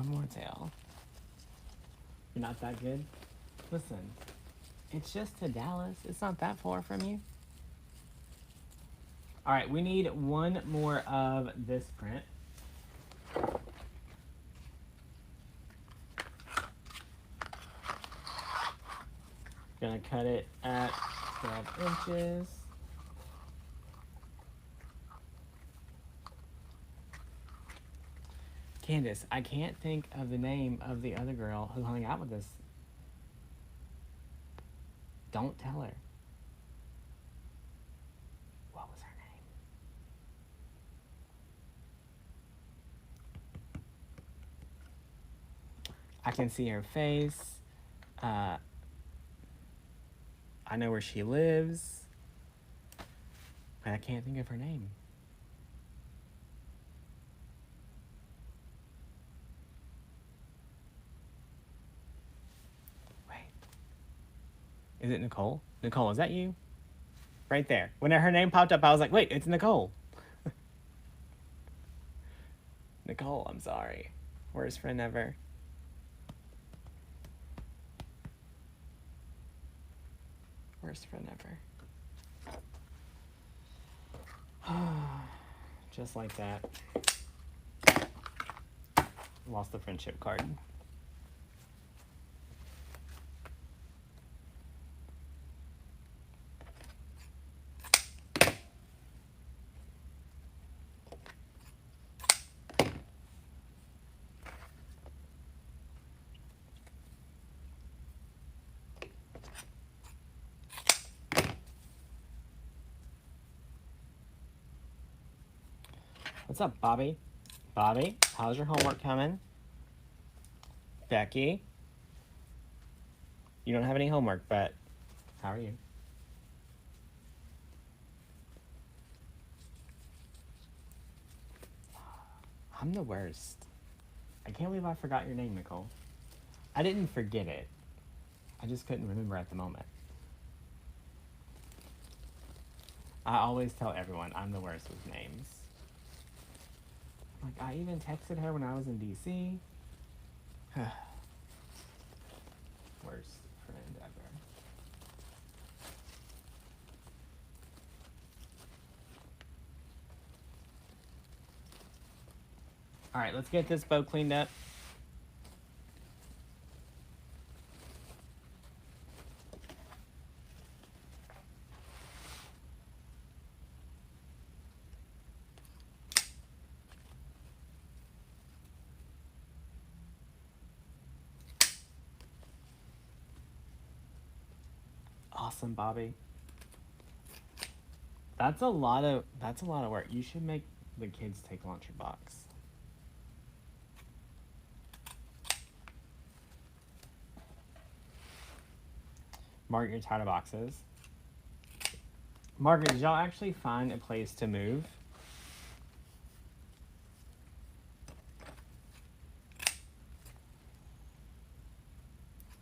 one more tail. You're not that good? Listen, it's just to Dallas. It's not that far from you. All right, we need one more of this print. Gonna cut it at 12 inches. Candace, I can't think of the name of the other girl who hung out with us. Don't tell her. What was her name? I can see her face. I know where she lives. But I can't think of her name. Is it Nicole? Nicole, is that you? Right there. When her name popped up, I was like, wait, it's Nicole. Nicole, I'm sorry. Worst friend ever. Worst friend ever. Just like that. Lost the friendship card. What's up, Bobby? Bobby, how's your homework coming? Becky? You don't have any homework, but how are you? I'm the worst. I can't believe I forgot your name, Nicole. I didn't forget it. I just couldn't remember at the moment. I always tell everyone I'm the worst with names. Like, I even texted her when I was in DC. Worst friend ever. All right, let's get this bow cleaned up. Awesome, Bobby. That's a lot of work. You should make the kids take lunch your box. Margaret, you're tired of boxes. Margaret, did y'all actually find a place to move?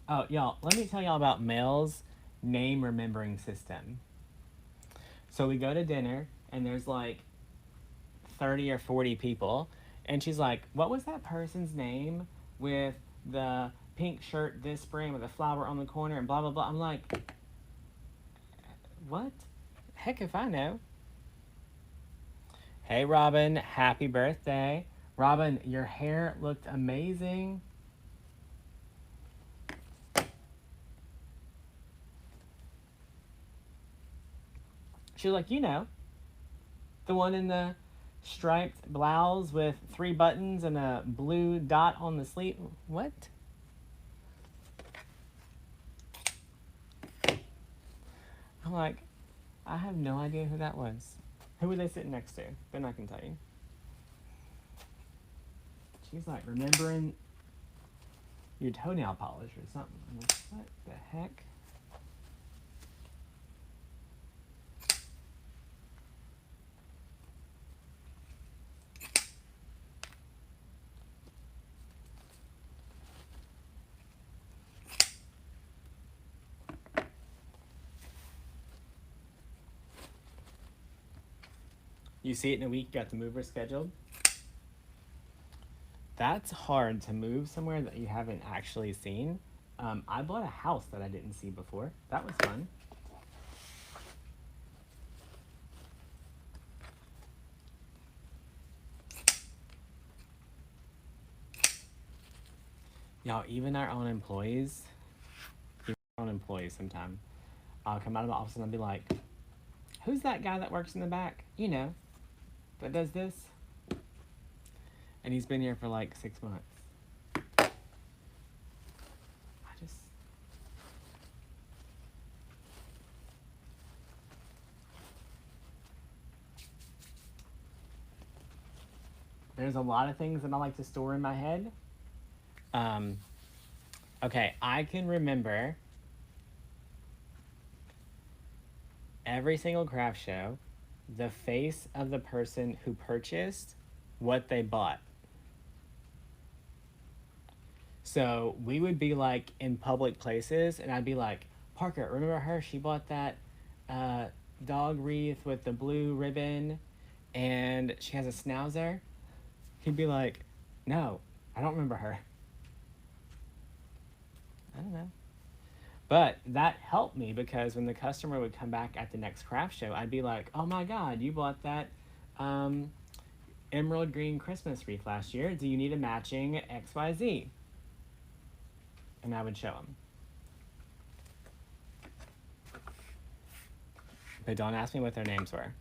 Oh, y'all, let me tell y'all about Mel's name remembering system. So we go to dinner, and there's like 30 or 40 people, and she's like, what was that person's name with the pink shirt this spring with a flower on the corner and blah, blah, blah. I'm like, what? Heck if I know. Hey, Robin, happy birthday. Robin, your hair looked amazing. She was like, you know, the one in the striped blouse with 3 buttons and a blue dot on the sleeve. What? I'm like, I have no idea who that was. Who were they sitting next to? Then I can tell you. She's like, remembering your toenail polish or something. I'm like, what the heck? You see it in a week, got the mover scheduled. that's hard to move somewhere that you haven't actually seen. I bought a house that I didn't see before. That was fun. Y'all, even our own employees, sometimes, I'll come out of the office and I'll be like, who's that guy that works in the back? You know, that does this? And he's been here for like 6 months. There's a lot of things that I like to store in my head. Okay, I can remember every single craft show, the face of the person who purchased what they bought. So we would be like in public places and I'd be like, Parker, remember her? She bought that dog wreath with the blue ribbon and she has a schnauzer. He'd be like, no, I don't remember her. I don't know. But that helped me because when the customer would come back at the next craft show, I'd be like, oh my God, you bought that emerald green Christmas wreath last year. Do you need a matching XYZ? And I would show them. But don't ask me what their names were.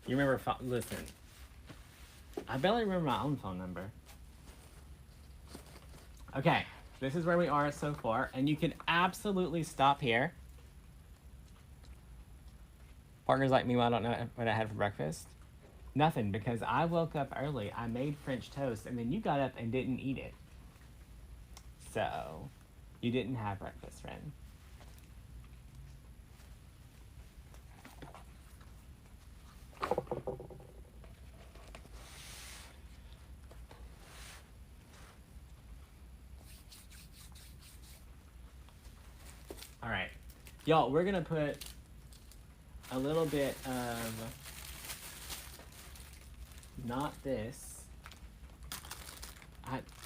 You remember, listen, I barely remember my own phone number. Okay, this is where we are so far, and you can absolutely stop here. Parker's like me, well, I don't know what I had for breakfast. Nothing, because I woke up early, I made French toast, and then you got up and didn't eat it. So, you didn't have breakfast, friend. All right, y'all, we're gonna put a little bit of, not this.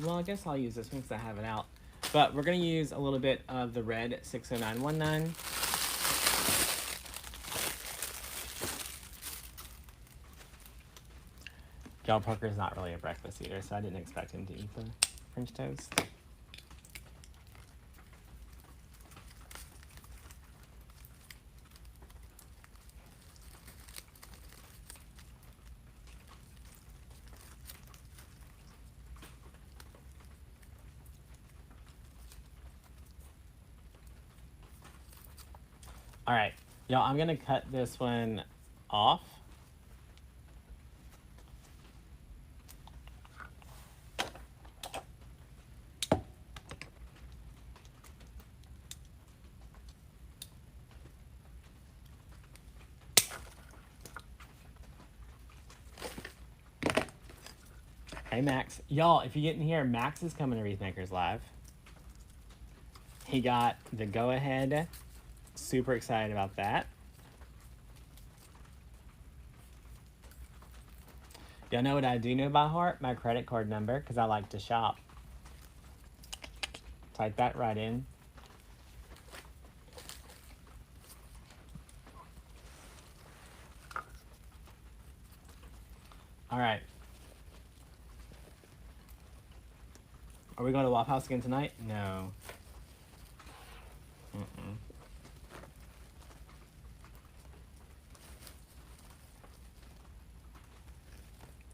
Well, I guess I'll use this one because I have it out. But we're gonna use a little bit of the red 60919. Y'all, Parker's not really a breakfast eater, so I didn't expect him to eat the French toast. All right, y'all, I'm gonna cut this one off. Hey, Max. Y'all, if you get in here, Max is coming to Wreath Makers Live. He got the go-ahead. Super excited about that. Y'all know what I do know by heart? My credit card number, because I like to shop. Type that right in. All right. Are we going to Waffle House again tonight? No.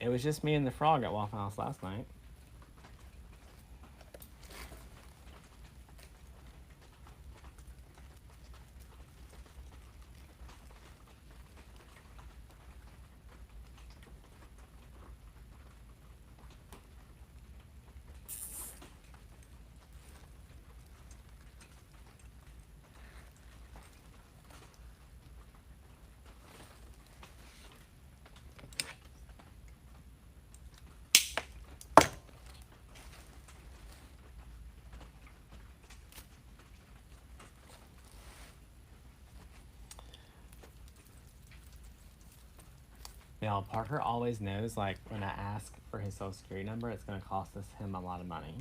It was just me and the frog at Waffle House last night. Now, Parker always knows, like, when I ask for his social security number, it's going to cost him a lot of money.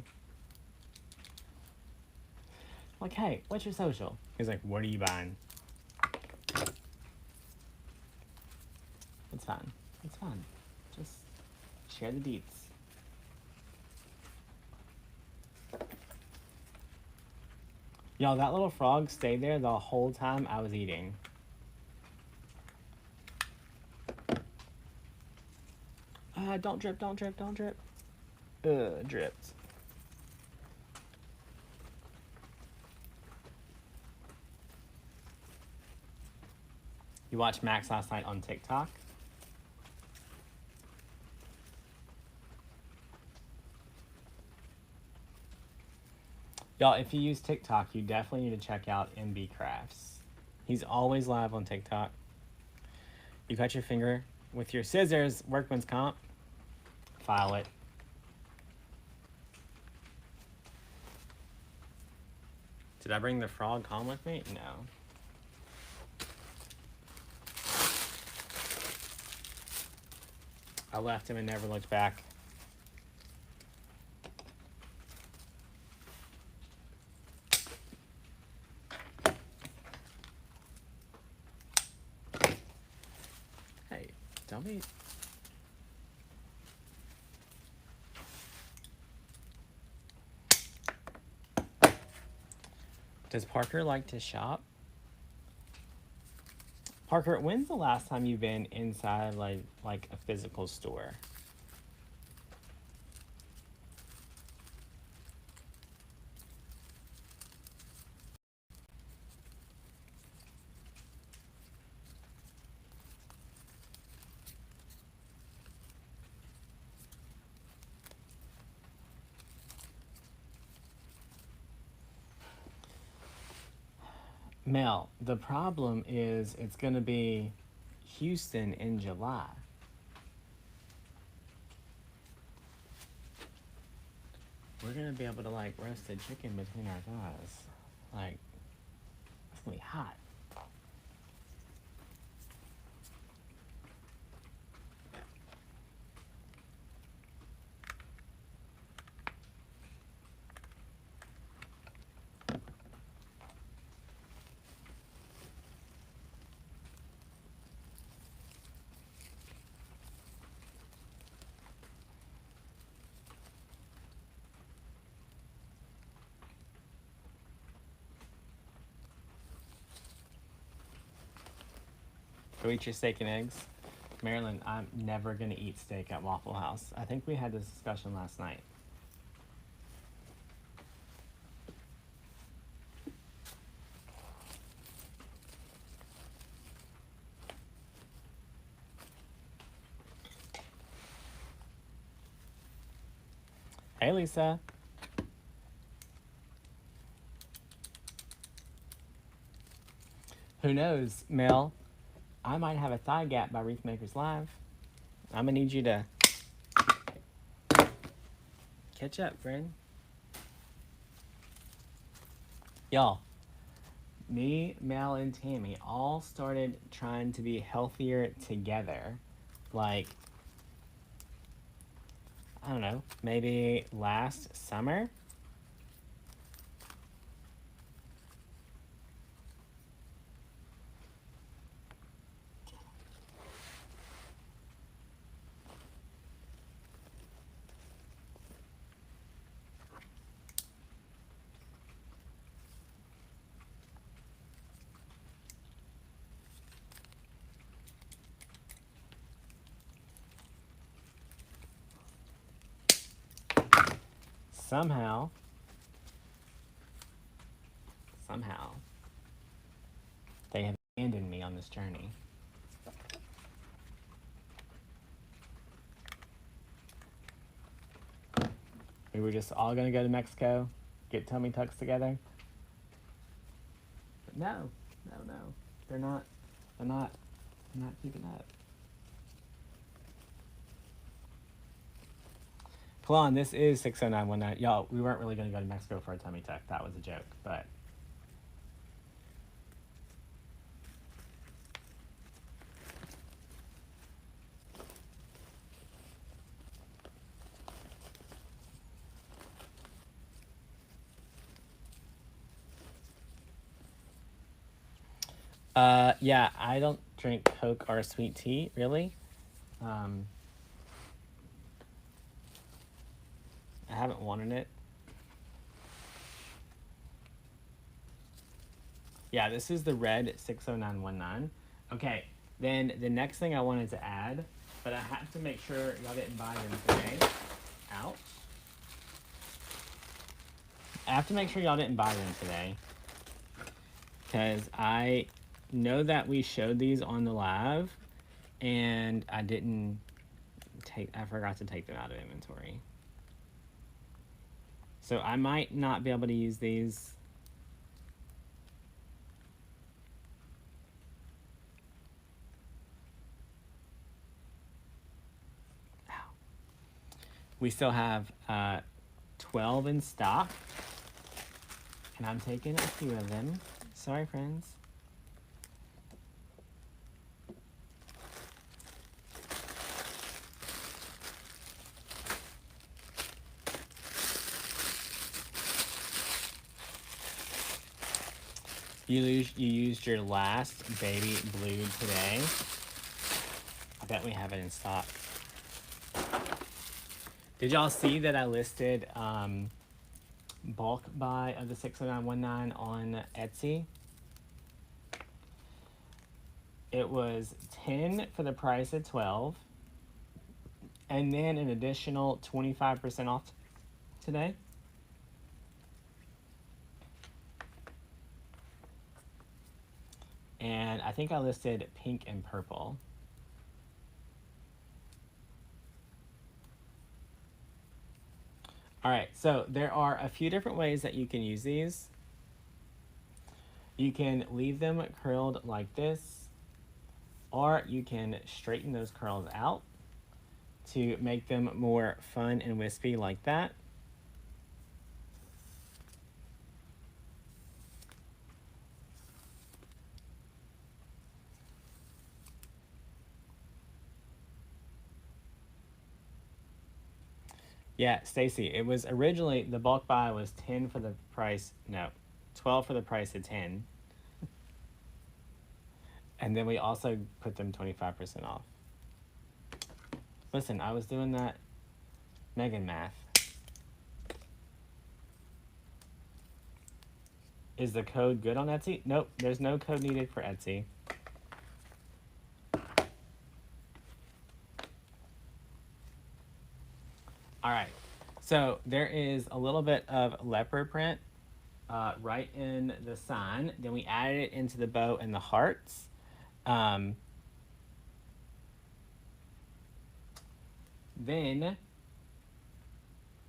Like, hey, what's your social? He's like, what are you buying? It's fine. It's fine. Just share the deets. Y'all, that little frog stayed there the whole time I was eating. Don't drip, don't drip, don't drip. Dripped. You watched Max last night on TikTok? Y'all, if you use TikTok, you definitely need to check out MB Crafts. He's always live on TikTok. You cut your finger with your scissors, workman's comp. File it. Did I bring the frog home with me? No. I left him and never looked back. Hey, don't be... Does Parker like to shop? Parker, when's the last time you've been inside like a physical store? Mel, the problem is it's going to be Houston in July. We're going to be able to like roast the chicken between our thighs. Like, it's going to be hot. Go eat your steak and eggs. Marilyn, I'm never going to eat steak at Waffle House. I think we had this discussion last night. Hey, Lisa. Who knows, Mel? I might have a thigh gap by Wreath Makers Live. I'm gonna need you to catch up, friend. Y'all, me, Mel, and Tammy all started trying to be healthier together. Like, I don't know, maybe last summer? Somehow, they have abandoned me on this journey. We were just all gonna go to Mexico, get tummy tucks together. But no, they're not keeping up. Kalon, this is 60919. Y'all, we weren't really gonna go to Mexico for a tummy tuck. That was a joke, but. Yeah, I don't drink Coke or sweet tea, really. I haven't wanted it. Yeah, this is the red 60919. Okay, then the next thing I wanted to add, but I have to make sure y'all didn't buy them today. Ouch. I have to make sure y'all didn't buy them today, because I know that we showed these on the live, and I forgot to take them out of inventory. So I might not be able to use these. Ow. We still have 12 in stock, and I'm taking a few of them. Sorry, friends. You used your last baby blue today. I bet we have it in stock. Did y'all see that I listed bulk buy of the 60919 on Etsy? It was 10 for the price of 12, and then an additional 25% off today. And I think I listed pink and purple. All right, so there are a few different ways that you can use these. You can leave them curled like this, or you can straighten those curls out to make them more fun and wispy like that. Yeah, Stacy, it was originally, the bulk buy was 10 for the price, no, 12 for the price of 10. And then we also put them 25% off. Listen, I was doing that Megan math. Is the code good on Etsy? Nope, there's no code needed for Etsy. All right, so there is a little bit of leopard print right in the sign. Then we added it into the bow and the hearts. Then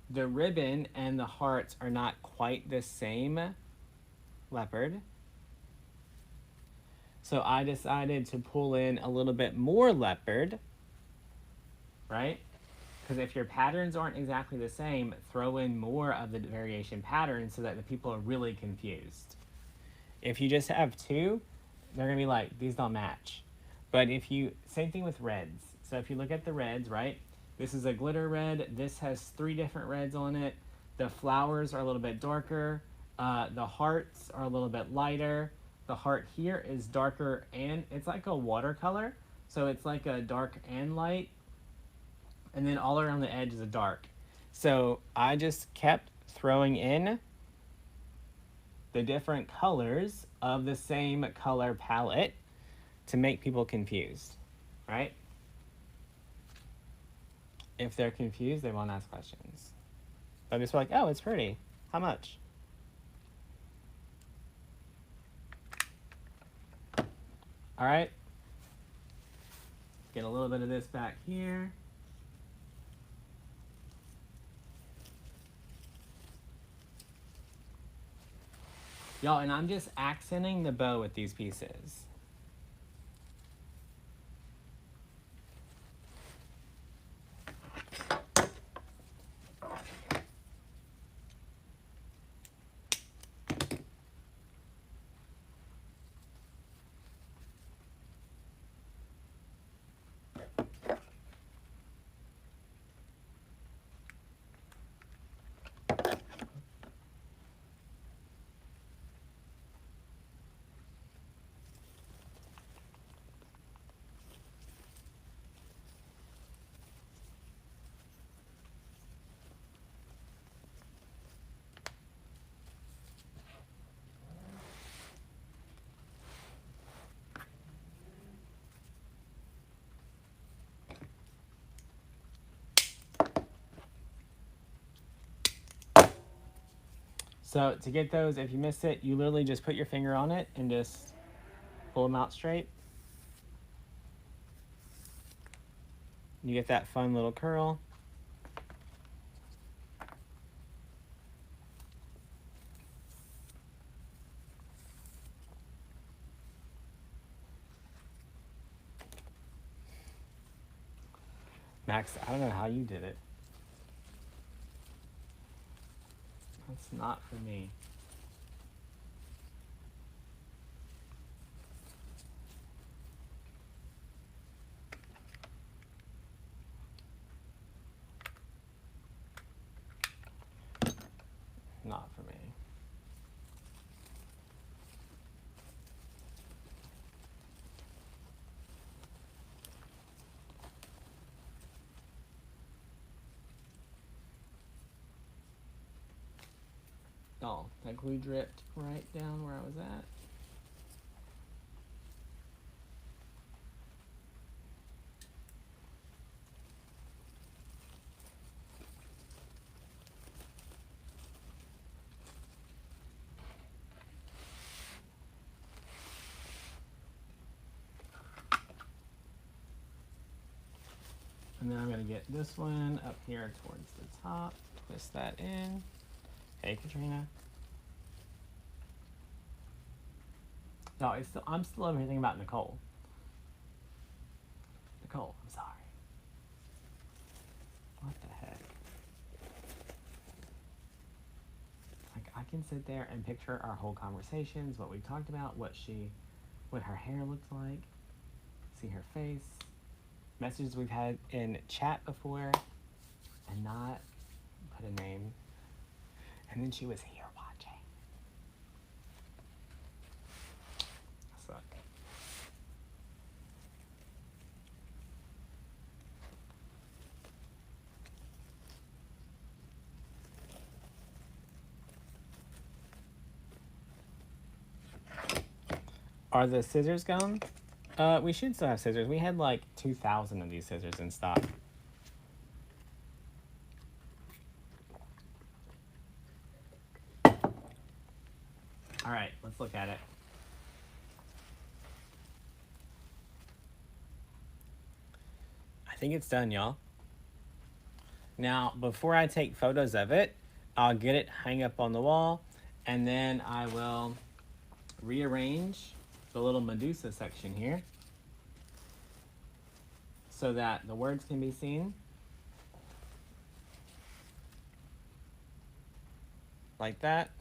the ribbon and the hearts are not quite the same leopard. So I decided to pull in a little bit more leopard, right? Because if your patterns aren't exactly the same, throw in more of the variation patterns so that the people are really confused. If you just have two, they're gonna be like, these don't match. But if you, same thing with reds. So if you look at the reds, right? This is a glitter red. This has 3 different reds on it. The flowers are a little bit darker. The hearts are a little bit lighter. The heart here is darker, and it's like a watercolor. So it's like a dark and light. And then all around the edge is a dark. So I just kept throwing in the different colors of the same color palette to make people confused, right? If they're confused, they won't ask questions. They'll just be like, oh, it's pretty. How much? All right. Get a little bit of this back here. Y'all, and I'm just accenting the bow with these pieces. So to get those, if you missed it, you literally just put your finger on it and just pull them out straight. You get that fun little curl. Max, I don't know how you did it. That's not for me. Not for me. Oh, that glue dripped right down where I was at. And then I'm going to get this one up here towards the top, twist that in. Hey, Katrina. No, I'm still over here thinking about Nicole. Nicole, I'm sorry. What the heck? Like, I can sit there and picture our whole conversations, what we talked about, what her hair looked like, see her face, messages we've had in chat before, and not put a name. And then she was here watching. I suck. Are the scissors gone? We should still have scissors. We had like 2,000 of these scissors in stock. All right, let's look at it. I think it's done, y'all. Now, before I take photos of it, I'll get it hung up on the wall, and then I will rearrange the little Medusa section here so that the words can be seen. Like that.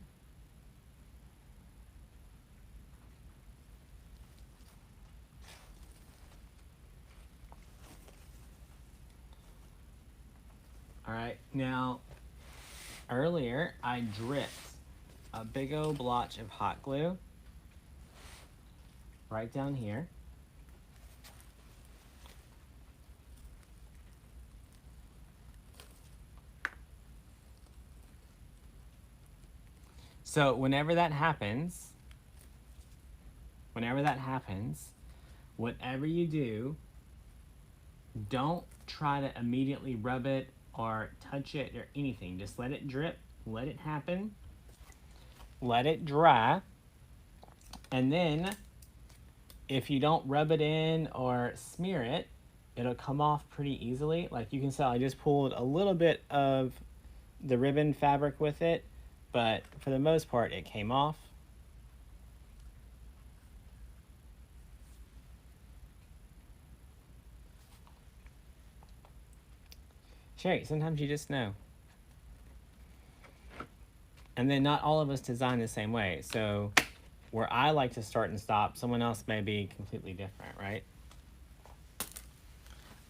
All right, now, earlier I dripped a big old blotch of hot glue right down here. So whenever that happens, whatever you do, don't try to immediately rub it or touch it or anything. Just let it drip, let it happen, let it dry, and then if you don't rub it in or smear it, it'll come off pretty easily. Like you can see, I just pulled a little bit of the ribbon fabric with it, but for the most part, it came off. Sherry, sometimes you just know. And then not all of us design the same way. So where I like to start and stop, someone else may be completely different, right?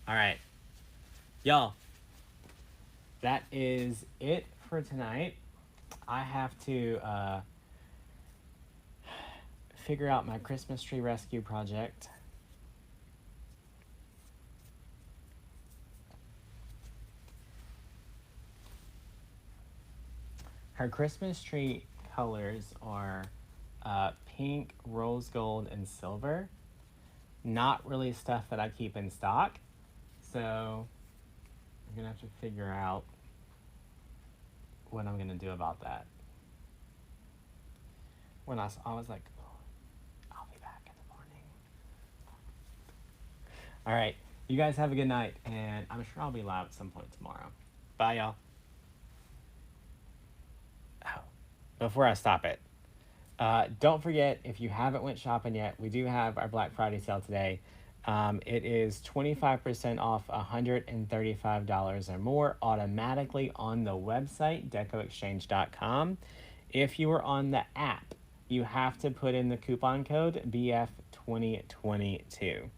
All right. Y'all, that is it for tonight. I have to figure out my Christmas tree rescue project. Her Christmas tree colors are pink, rose gold, and silver. Not really stuff that I keep in stock. So I'm gonna have to figure out what I'm gonna do about that. when I was like, oh, I'll be back in the morning. All right. You guys have a good night, and I'm sure I'll be live at some point tomorrow. Bye, y'all. Oh, before I stop it, don't forget, if you haven't went shopping yet, we do have our Black Friday sale today. It is 25% off $135 or more automatically on the website, DecoExchange.com. If you are on the app, you have to put in the coupon code BF2022.